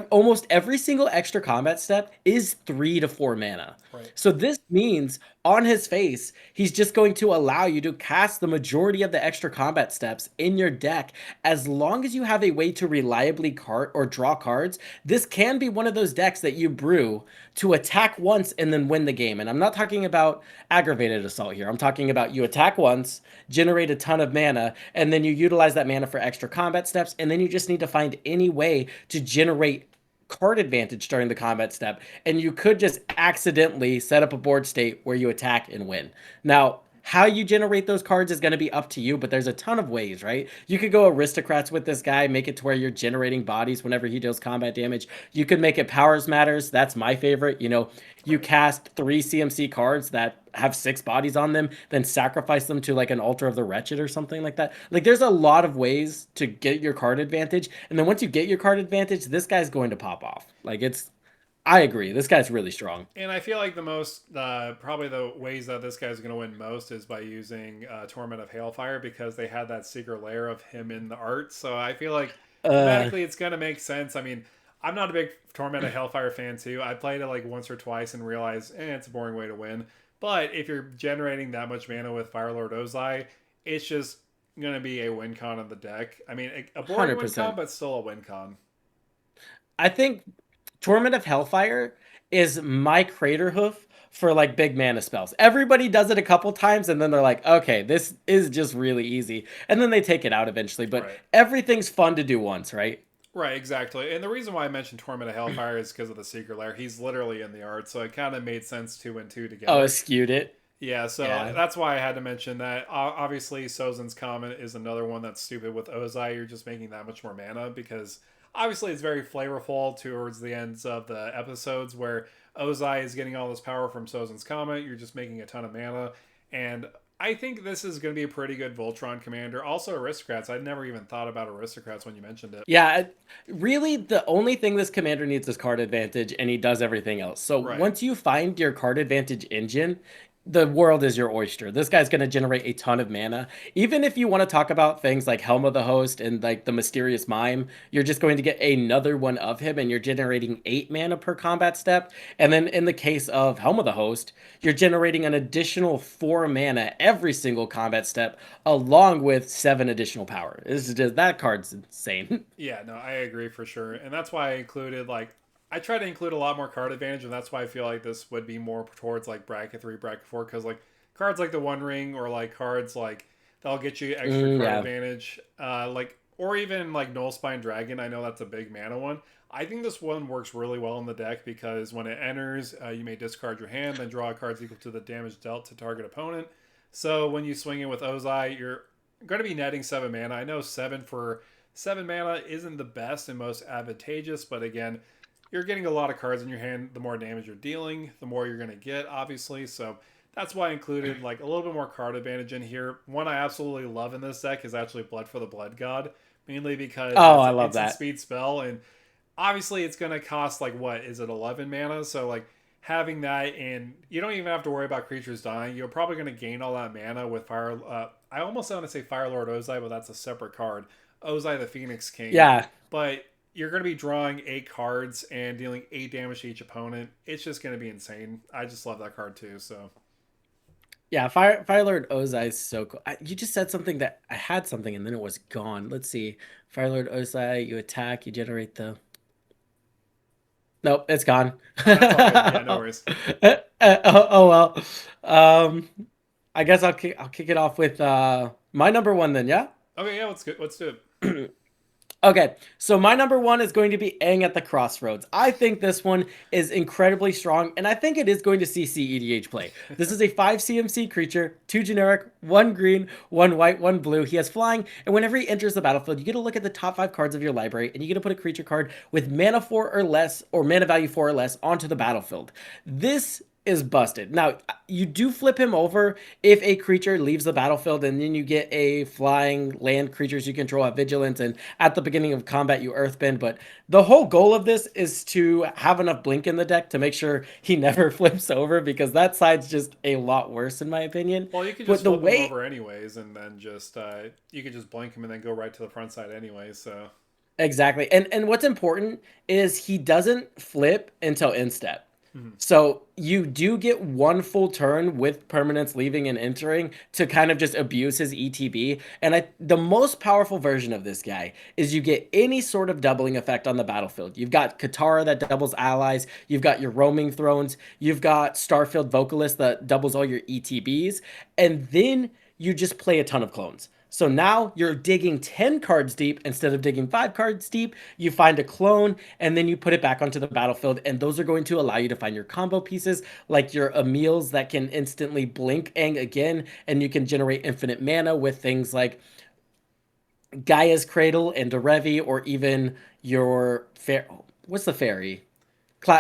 almost every single extra combat step is 3 to 4 mana. Right. So this means on his face, he's just going to allow you to cast the majority of the extra combat steps in your deck as long as you have a way to reliably card or draw cards. This can be one of those decks that you brew to attack once and then win the game. And I'm not talking about aggravated assault here. I'm talking about you attack once, generate a ton of mana, and then you utilize that mana for extra combat steps, and then you just need to find any way to generate card advantage during the combat step, and you could just accidentally set up a board state where you attack and win. Now, how you generate those cards is going to be up to you, but there's a ton of ways, right? You could go aristocrats with this guy, make it to where you're generating bodies whenever he deals combat damage. You could make it powers matters. That's my favorite. You Right. cast 3 CMC cards that have 6 bodies on them, then sacrifice them to like an altar of the wretched or something like that. Like there's a lot of ways to get your card advantage. And then once you get your card advantage, this guy's going to pop off. I agree. This guy's really strong. And I feel like the most, probably the ways that this guy's going to win most is by using Torment of Hailfire because they had that secret layer of him in the art. So I feel like Uh, thematically it's going to make sense. I mean, I'm not a big Torment of Hailfire fan too. I played it like once or twice and realized, it's a boring way to win. But if you're generating that much mana with Firelord Ozai, it's just going to be a win con of the deck. I mean, a boring win con, 100%. but still a win con. I think Torment of Hellfire is my crater hoof for like big mana spells. Everybody does it a couple times and then they're like, okay, this is just really easy. And then they take it out eventually. But Right. everything's fun to do once, right? Right, exactly. And the reason why I mentioned Torment of Hellfire is because of the secret lair. He's literally in the art, so it kind of made sense 2 and 2 Oh, it together. skewed it. Yeah, so Yeah. that's why I had to mention that. Obviously, Sozin's comment is another one that's stupid with Ozai. You're just making that much more mana because obviously it's very flavorful towards the ends of the episodes where Ozai is getting all this power from Sozin's comment. You're just making a ton of mana. And I think this is going to be a pretty good Voltron commander. Also, aristocrats. I'd never even thought about aristocrats when you mentioned it. Yeah, really, the only thing this commander needs is card advantage, and he does everything else. So Right. once you find your card advantage engine, the world is your oyster. This guy's going to generate a ton of mana. Even if you want to talk about things like Helm of the Host and like the Mysterious Mime, you're just going to get another one of him, and you're generating 8 mana per combat step. And then in the case of Helm of the Host, you're generating an additional 4 mana every single combat step, along with 7 additional power. That card's insane. Yeah, no, I agree for sure. And that's why I included like I try to include a lot more card advantage, and that's why I feel like this would be more towards like bracket 3, bracket 4, because like cards like the One Ring or like cards like that'll get you extra card Yeah. advantage, like or even like Null Spine Dragon. I know that's a big mana one. I think this one works really well in the deck because when it enters, you may discard your hand, then draw cards equal to the damage dealt to target opponent. So when you swing in with Ozai, you're going to be netting 7 mana. I know 7 mana isn't the best and most advantageous, but again, you're getting a lot of cards in your hand. The more damage you're dealing, the more you're going to get, obviously. So that's why I included like a little bit more card advantage in here. One I absolutely love in this deck is actually Blood for the Blood God, mainly because Oh, it's I an love instant that. speed spell, and obviously it's going to cost like what is it, 11 mana? So like having that, and you don't even have to worry about creatures dying. You're probably going to gain all that mana with Fire. I almost want to say Fire Lord Ozai, but that's a separate card. Ozai the Phoenix King, Yeah. but you're going to be drawing 8 cards and dealing 8 damage to each opponent. It's just going to be insane. I just love that card too. So Yeah, Fire Lord Ozai is so cool. You just said something that I had something and then it was gone. Let's see. Fire Lord Ozai, you attack, you generate the Nope, it's gone. Oh, that's all good. Yeah, no worries. Oh well. Um, I guess I'll kick it off with my number one then, yeah? Okay, yeah, let's go. Let's do it. Okay, so my number one is going to be Aang at the Crossroads. I think this one is incredibly strong, and I think it is going to see cEDH play. This is a 5 CMC creature, 2 generic, 1 green, 1 white, 1 blue. He has flying, and whenever he enters the battlefield, you get to look at the top 5 cards of your library, and you get to put a creature card with mana 4 or less, or mana value 4 or less, onto the battlefield. This is busted. Now, you do flip him over if a creature leaves the battlefield, and then you get a flying land creatures you control at vigilance, and at the beginning of combat you earthbend. But the whole goal of this is to have enough blink in the deck to make sure he never flips over, because that side's just a lot worse in my opinion. Well, you could But just the flip him way over anyways, and then just you could just blink him and then go right to the front side anyway. So Exactly. And what's important is he doesn't flip until end step. mhm. So you do get one full turn with permanents leaving and entering to kind of just abuse his ETB. And the most powerful version of this guy is you get any sort of doubling effect on the battlefield. You've got Katara that doubles allies. You've got your roaming thrones. You've got Starfield Vocalist that doubles all your ETBs. And then you just play a ton of clones. So now you're digging 10 cards deep instead of digging 5 cards deep. You find a clone and then you put it back onto the battlefield. And those are going to allow you to find your combo pieces, like your Emils that can instantly blink Aang again. And you can generate infinite mana with things like Gaia's Cradle and Derevi, or even your what's the fairy?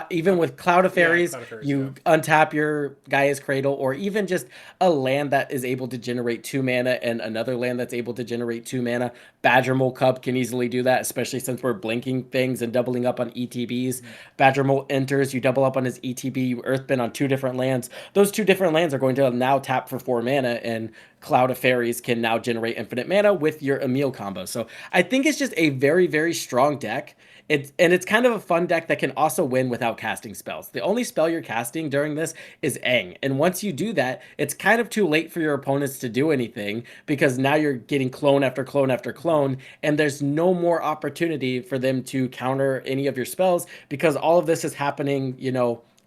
Even with Cloud of Yeah, Fairies, Cloud of Fairies. Yeah. you untap your Gaia's Cradle, or even just a land that is able to generate 2 mana and another land that's able to generate 2 mana. Badgermole Cup can easily do that, especially since we're blinking things and doubling up on ETBs. Mhm. Badgermole enters, you double up on his ETB, you Earthbend on 2 different lands. Those 2 different lands are going to now tap for 4 mana, and Cloud of Fairies can now generate infinite mana with your Emil combo. So I think it's just a very, very strong deck. It's kind of a fun deck that can also win without casting spells. The only spell you're casting during this is Aang. And once you do that, it's kind of too late for your opponents to do anything, because now you're getting clone after clone after clone, and there's no more opportunity for them to counter any of your spells, because all of this is happening,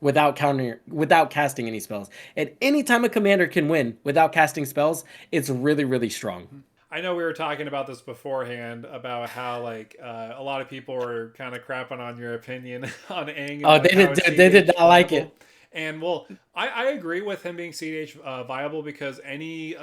without casting any spells. And anytime a commander can win without casting spells, it's really, really strong. I know we were talking about this beforehand about how like a lot of people were kind of crapping on your opinion on Aang and Oh, like how it's they did CDH not like viable. it. And well, I agree with him being CDH viable because any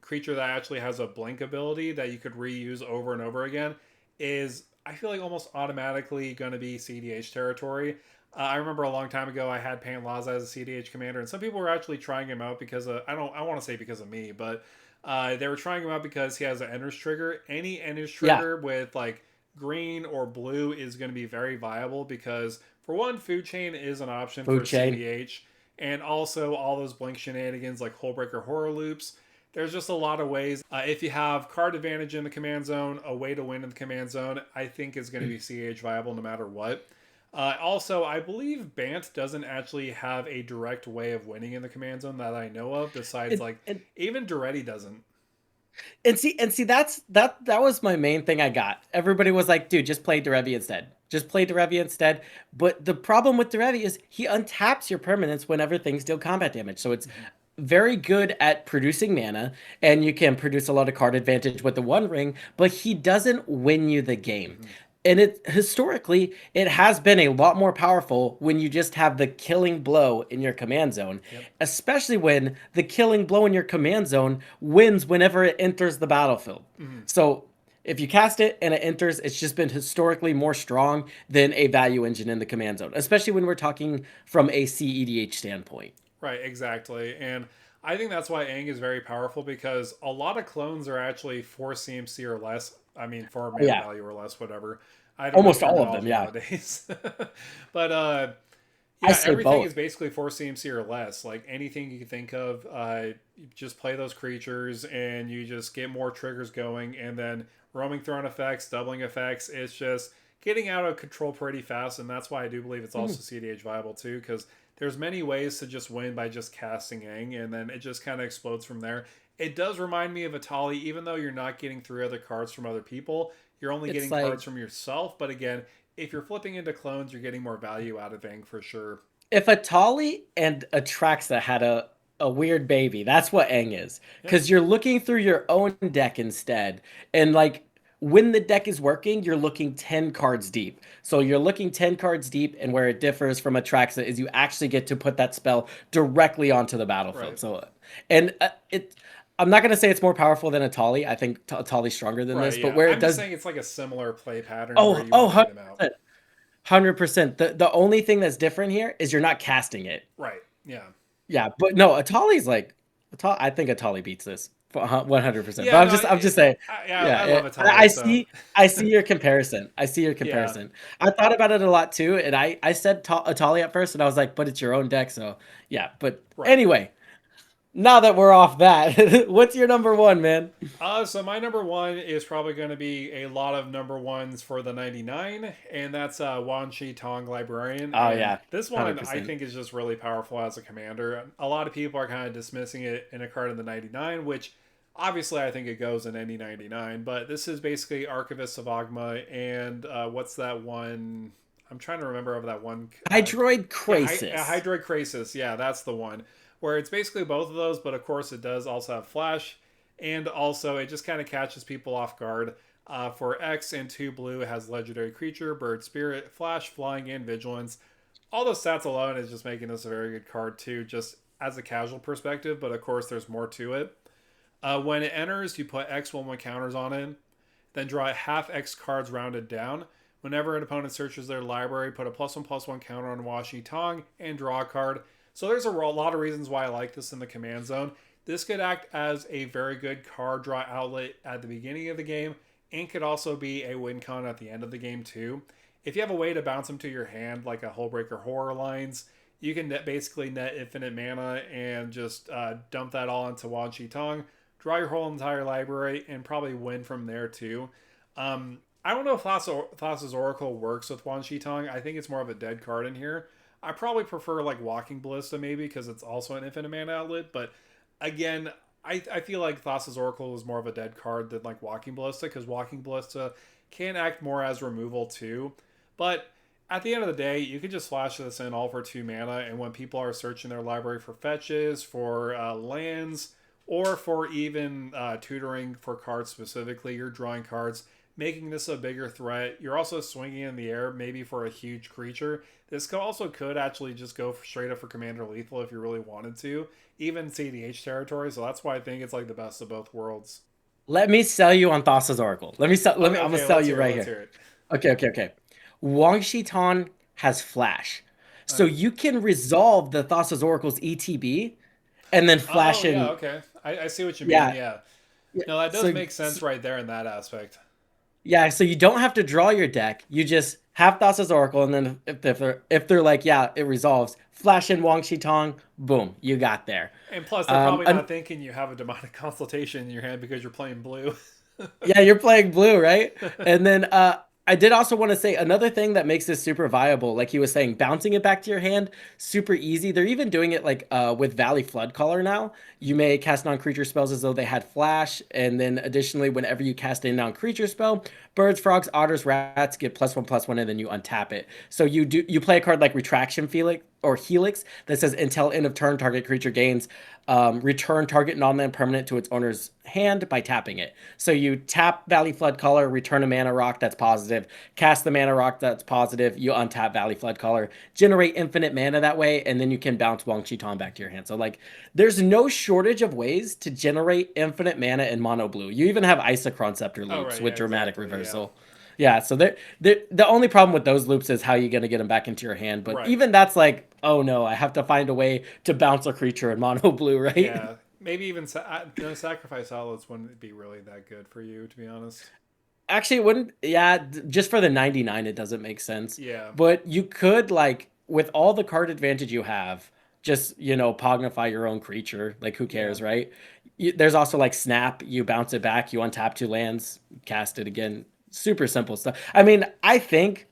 creature that actually has a blink ability that you could reuse over and over again is, I feel like, almost automatically going to be CDH territory. I remember a long time ago I had Pan Laza as a CDH commander, and some people were actually trying him out because I want to say because of me, but they were trying him out because he has an Ender's Trigger. Any Ender's Yeah, Trigger with like green or blue is going to be very viable because, for one, Food Chain is an option for food chain. CDH, and also all those blink shenanigans like Hullbreaker Horror Loops. There's just a lot of ways. If you have card advantage in the command zone, a way to win in the command zone, I think is going to be CH viable no matter what. Also, I believe Bant doesn't actually have a direct way of winning in the command zone that I know of. Besides, And, like, and even Duretti doesn't. and see that was my main thing I got. Everybody was like, dude, just play Derevi instead. Just play Derevi instead. But the problem with Derevi is he untaps your permanents whenever things deal combat damage. So it's Mm-hmm. very good at producing mana, and you can produce a lot of card advantage with the One Ring, but he doesn't win you the game. Mm-hmm. And it historically it has been a lot more powerful when you just have the killing blow in your command zone, Yep. especially when the killing blow in your command zone wins whenever it enters the battlefield. Mm-hmm. So if you cast it and it enters, it's just been historically more strong than a value engine in the command zone, especially when we're talking from a cEDH standpoint. Right, exactly. And I think that's why Aang is very powerful because a lot of clones are actually 4 CMC or less. I mean, 4 mana Yeah, value or less, whatever. I don't know almost all of them. terminology Yeah, nowadays. But I yeah, say everything both. is basically 4 CMC or less. Like anything you can think of, you just play those creatures and you just get more triggers going. And then roaming throne effects, doubling effects, it's just getting out of control pretty fast. And that's why I do believe it's Mhm. also CDH viable too, because there's many ways to just win by just casting Aang, and then it just kind of explodes from there. It does remind me of Atali, even though you're not getting 3 other cards from other people. You're only It's getting like cards from yourself, but again, if you're flipping into clones, you're getting more value out of Aang for sure. If Atali and Atraxa had a weird baby, that's what Aang is. Yeah, Because you're looking through your own deck instead. And like when the deck is working, you're looking 10 cards deep. So you're looking 10 cards deep, and where it differs from Atraxa is you actually get to put that spell directly onto the battlefield. right, So, and I'm not going to say it's more powerful than Atali. I think Atali's stronger than right. this, but Yeah, where it I'm just does. saying it's like a similar play pattern where Oh, you oh, want to get them out. 100%. The only thing that's different here is you're not casting it. Right. Yeah. Yeah, but no, Atali's like, I think Atali beats this 100%. But Yeah. No. I'm just saying, Yeah. yeah, I love I Atali. So see, I see your comparison. I see your yeah. comparison. I thought about it a lot too, and I said Atali at first, and I was like, but it's your own deck, so yeah. But Right. anyway, now that we're off that, what's your number one, man? So my number one is probably going to be a lot of number ones for the 99, and that's Wan Shi Tong Librarian. Oh And yeah, this one I 100%. think is just really powerful as a commander. A lot of people are kind of dismissing it in a card in the 99, which obviously I think it goes in any 99, but this is basically Archivist of Agma, and what's that one? I'm trying to remember of that one. Hydroid Yeah, Crisis. Hydroid Crisis. Yeah, that's the one. Where it's basically both of those, but of course it does also have Flash, and also it just kind of catches people off guard. For X and 2 blue, it has Legendary Creature, Bird Spirit, Flash, Flying, and Vigilance. All those stats alone is just making this a very good card too, just as a casual perspective, but of course there's more to it. When it enters, you put X 1/1 counters on it, then draw half X cards rounded down. Whenever an opponent searches their library, put a +1/+1 counter on Wan Shi Tong and draw a card. So there's a lot of reasons why I like this in the command zone. This could act as a very good card draw outlet at the beginning of the game, and could also be a win con at the end of the game too. If you have a way to bounce them to your hand, like a Hullbreaker Horror Lines, you can basically net infinite mana and just dump that all into Wan Shi Tong, draw your whole entire library, and probably win from there too. I don't know if Thassa's Oracle works with Wan Shi Tong. I think it's more of a dead card in here. I probably prefer like Walking Ballista maybe because it's also an infinite mana outlet. But again, I feel like Thassa's Oracle is more of a dead card than like Walking Ballista because Walking Ballista can act more as removal too. But at the end of the day, you can just flash this in all for 2 mana, and when people are searching their library for fetches, for lands, or for even tutoring for cards specifically, you're drawing cards, making this a bigger threat. You're also swinging in the air, maybe for a huge creature. This also could actually just go straight up for Commander Lethal if you really wanted to, even cEDH territory. So that's why I think it's like the best of both worlds. Let me sell you on Thassa's Oracle. Let me sell. Let Okay, me. I'm gonna okay, sell let's you hear it. right Let's here. hear it. Okay. Wang Shitan has Flash, so Uh, you can resolve the Thassa's Oracle's ETB, and then oh flash yeah, in. okay. I see what you mean. Yeah, Yeah. yeah. No, that does So, make sense right there in that aspect. yeah, so you don't have to draw your deck. You just have Thassa's Oracle, and then if they're like, yeah, it resolves. Flash in Wang Shitong, boom, you got there. And plus, they're probably And not thinking you have a demonic consultation in your hand because you're playing blue. yeah, you're playing blue, right? And then I did also want to say another thing that makes this super viable, like he was saying, bouncing it back to your hand, super easy. They're even doing it like with Valley Flood Caller now. You may cast non-creature spells as though they had flash, and then additionally, whenever you cast a non-creature spell, birds, frogs, otters, rats get +1/+1, and then you untap it. So you play a card like Retraction Felix or Helix that says until end of turn, target creature gains return target non-land permanent to its owner's hand by tapping it. So you tap Valley Flood Caller, return a mana rock that's positive, cast the mana rock that's positive, you untap Valley Flood Caller, generate infinite mana that way, and then you can bounce Wang Chiton back to your hand. So like, there's no shortage of ways to generate infinite mana in mono blue. You even have Isochron Scepter Oh loops right, with yeah, dramatic exactly, yeah, reversal. Yeah, so the only problem with those loops is how you're gonna get them back into your hand. But right, even that's like, oh no, I have to find a way to bounce a creature in mono blue, right? yeah. Maybe even no sacrifice outlets wouldn't be really that good for you, to be honest. Actually, it wouldn't. Yeah, just for the 99, it doesn't make sense. Yeah, But you could like with all the card advantage you have, just pognify your own creature. Like who yeah, cares, right? There's also like snap. You bounce it back. You untap 2 lands, cast it again. Super simple stuff. I mean, I think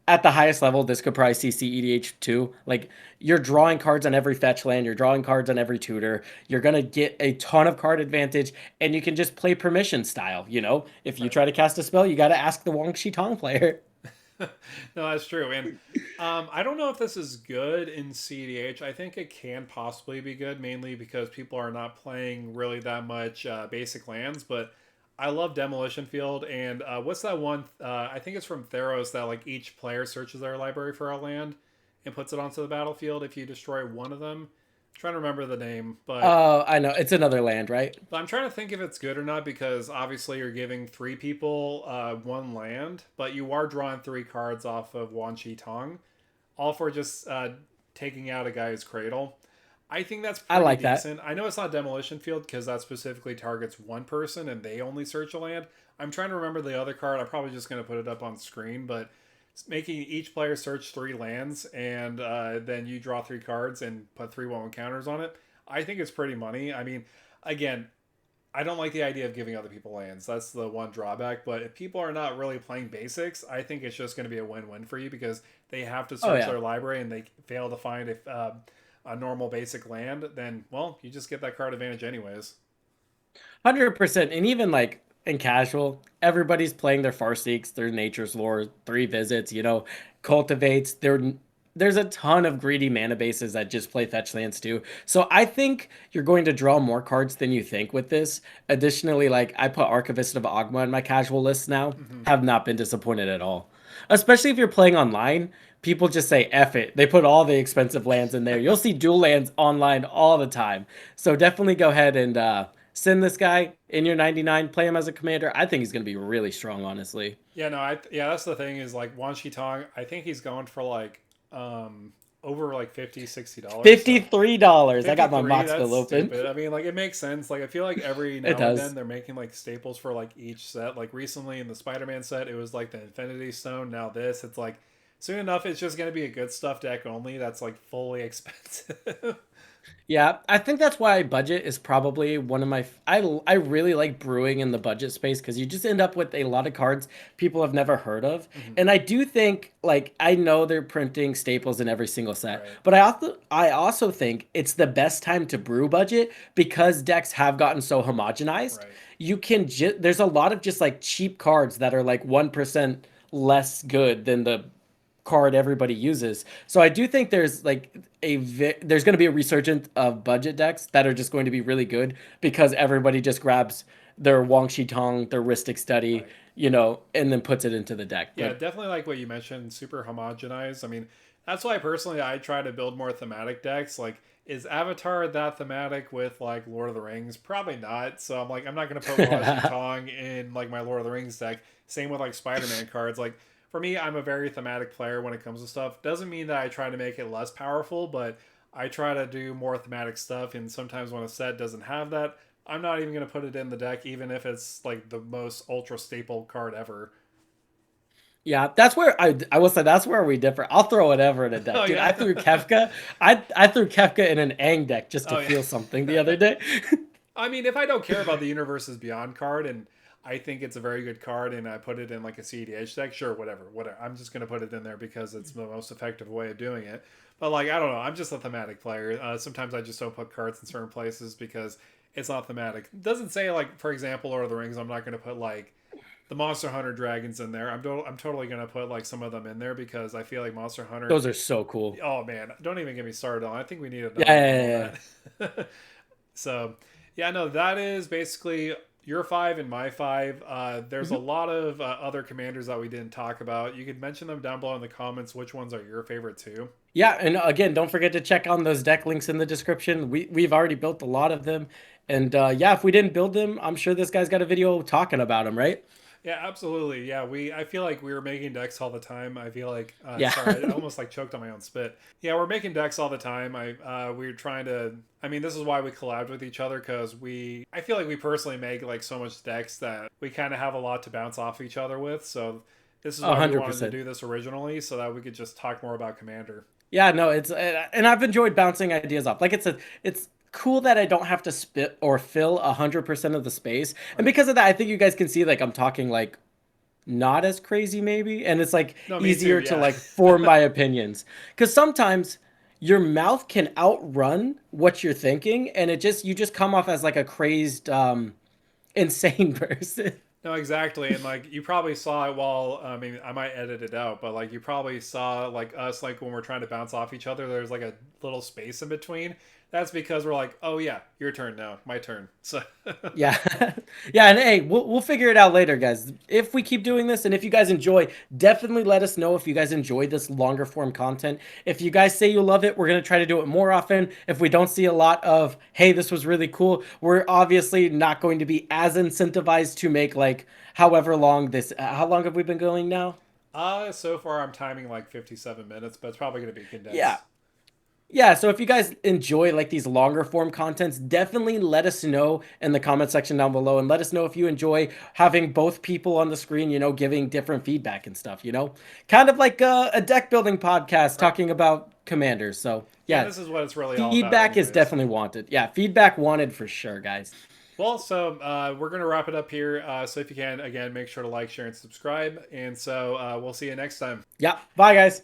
at the highest level, this could probably see cEDH too. Like you're drawing cards on every fetch land, you're drawing cards on every tutor. You're gonna get a ton of card advantage, and you can just play permission style. If you right. try to cast a spell, you got to ask the Wang Shi Tong player. No, that's true. And I don't know if this is good in cedh. I think it can possibly be good, mainly because people are not playing really that much basic lands. But I love Demolition Field. And what's that one? I think it's from Theros that like each player searches their library for a land and puts it onto the battlefield if you destroy one of them. I'm trying to remember the name, but Oh, I know. It's another land, right? I'm trying to think if it's good or not because obviously you're giving three people one land, but you are drawing three cards off of Wan Shi Tong, all for just taking out a guy's cradle. I think that's I pretty like that. decent. I know it's not Demolition Field because that specifically targets one person and they only search a land. I'm trying to remember the other card. I'm probably just going to put it up on screen, but making each player search three lands and then you draw three cards and put 3/1 counters on it. I think it's pretty money. I mean, again, I don't like the idea of giving other people lands. That's the one drawback. But if people are not really playing basics, I think it's just going to be a win-win for you because they have to Oh search yeah. their library and they fail to find a normal basic land. Then, well, you just get that card advantage anyways. 100%. And even like in casual, everybody's playing their Farseeks, their Nature's Lore, three visits, cultivates. There's a ton of greedy mana bases that just play fetch lands too. So I think you're going to draw more cards than you think with this. Additionally, like I put Archivist of Ogma in my casual list now. Mm-hmm. Have not been disappointed at all. Especially if you're playing online, people just say F it. They put all the expensive lands in there. You'll see dual lands online all the time. So definitely go ahead and send this guy in your 99, play him as a commander. I think he's going to be really strong, honestly. Yeah, no, yeah, that's the thing is like Wan Shi Tong, I think he's going for like over like $50, $60. So $53. I got my 53, mock that's still open. stupid. I mean, like it makes sense. Like I feel like every It now and then does. they're making like staples for like each set. Like recently in the Spider-Man set, it was like the Infinity Stone. Now this, it's like soon enough it's just gonna be a good stuff deck only that's like fully expensive. Yeah, I think that's why budget is probably one of my. I really like brewing in the budget space because you just end up with a lot of cards people have never heard of, Mhm. and I do think like I know they're printing staples in every single set, Right. but I also think it's the best time to brew budget because decks have gotten so homogenized. Right. You can just there's a lot of just like cheap cards that are like 1% less good than the card everybody uses. So I do think there's like there's going to be a resurgence of budget decks that are just going to be really good because everybody just grabs their Wang Shi Tong, their Ristic Study, Right. and then puts it into the deck. Yeah, But definitely like what you mentioned, super homogenized. I mean, that's why personally I try to build more thematic decks. Like, is Avatar that thematic with like Lord of the Rings? Probably not. So I'm like, I'm not gonna put Wan Shi Tong in like my Lord of the Rings deck. Same with like Spider-Man cards. Like for me, I'm a very thematic player when it comes to stuff. Doesn't mean that I try to make it less powerful, but I try to do more thematic stuff. And sometimes when a set doesn't have that, I'm not even gonna put it in the deck, even if it's like the most ultra staple card ever. yeah, that's where I will say that's where we differ. I'll throw whatever in a Oh deck, dude. I yeah. threw Kefka. I threw Kefka in an Aang deck just to Oh feel something the yeah. other day. I mean, if I don't care about the Universes Beyond card and I think it's a very good card and I put it in like a cedh deck, sure, whatever, whatever. I'm just gonna put it in there because it's the most effective way of doing it. But like, I don't know. I'm just a thematic player. Sometimes I just don't put cards in certain places because it's not thematic. It doesn't say like, for example, Lord of the Rings. I'm not gonna put like the Monster Hunter dragons in there. I'm totally gonna put like some of them in there because I feel like Monster Hunter. Those are so cool. Oh man, don't even get me started on. I think we need Yeah, another one yeah, on yeah, that. So, yeah, no, that is basically your five and my five. There's a yeah. lot of other commanders that we didn't talk about. You could mention them down below in the comments. Which ones are your favorite too? Yeah, and again, don't forget to check on those deck links in the description. We've already built a lot of them, and yeah, if we didn't build them, I'm sure this guy's got a video talking about them, right? Yeah, absolutely. Yeah, I feel like we were making decks all the time. I feel like Yeah. sorry, I almost like choked on my own spit. Yeah, we're making decks all the time. We're trying to. I mean, this is why we collabed with each other because I feel like we personally make like so much decks that we kind of have a lot to bounce off each other with. So this is A why we hundred wanted to percent. do this originally, so that we could just talk more about Commander. Yeah, no, it's and I've enjoyed bouncing ideas off. Like it's cool that I don't have to spit or fill 100% of the space, and Right. because of that, I think you guys can see like I'm talking like not as crazy maybe, and it's like No, me too. easier to Yeah. like form my opinions because sometimes your mouth can outrun what you're thinking, and you just come off as like a crazed, insane person. No, exactly. And like you probably saw it while I mean I might edit it out, but like you probably saw like us like when we're trying to bounce off each other, there's like a little space in between. That's because we're like, oh yeah, your turn now, my turn. So Yeah. Yeah, and hey, we'll figure it out later, guys. If we keep doing this and if you guys enjoy, definitely let us know if you guys enjoy this longer form content. If you guys say you love it, we're going to try to do it more often. If we don't see a lot of, hey, this was really cool, we're obviously not going to be as incentivized to make like however long this how long have we been going now? so far I'm timing like 57 minutes, but it's probably going to be Yeah. condensed. Yeah, so if you guys enjoy like these longer form contents, definitely let us know in the comment section down below and let us know if you enjoy having both people on the screen, giving different feedback and stuff. Kind of like a deck building podcast Right. talking about commanders. So, Yeah, and yeah, this is what it's really all about feedback is anyways. definitely wanted. Yeah, feedback wanted for sure, guys. Well, so we're going to wrap it up here. So if you can, again, make sure to like, share, and subscribe. And so we'll see you next time. Yeah, bye guys.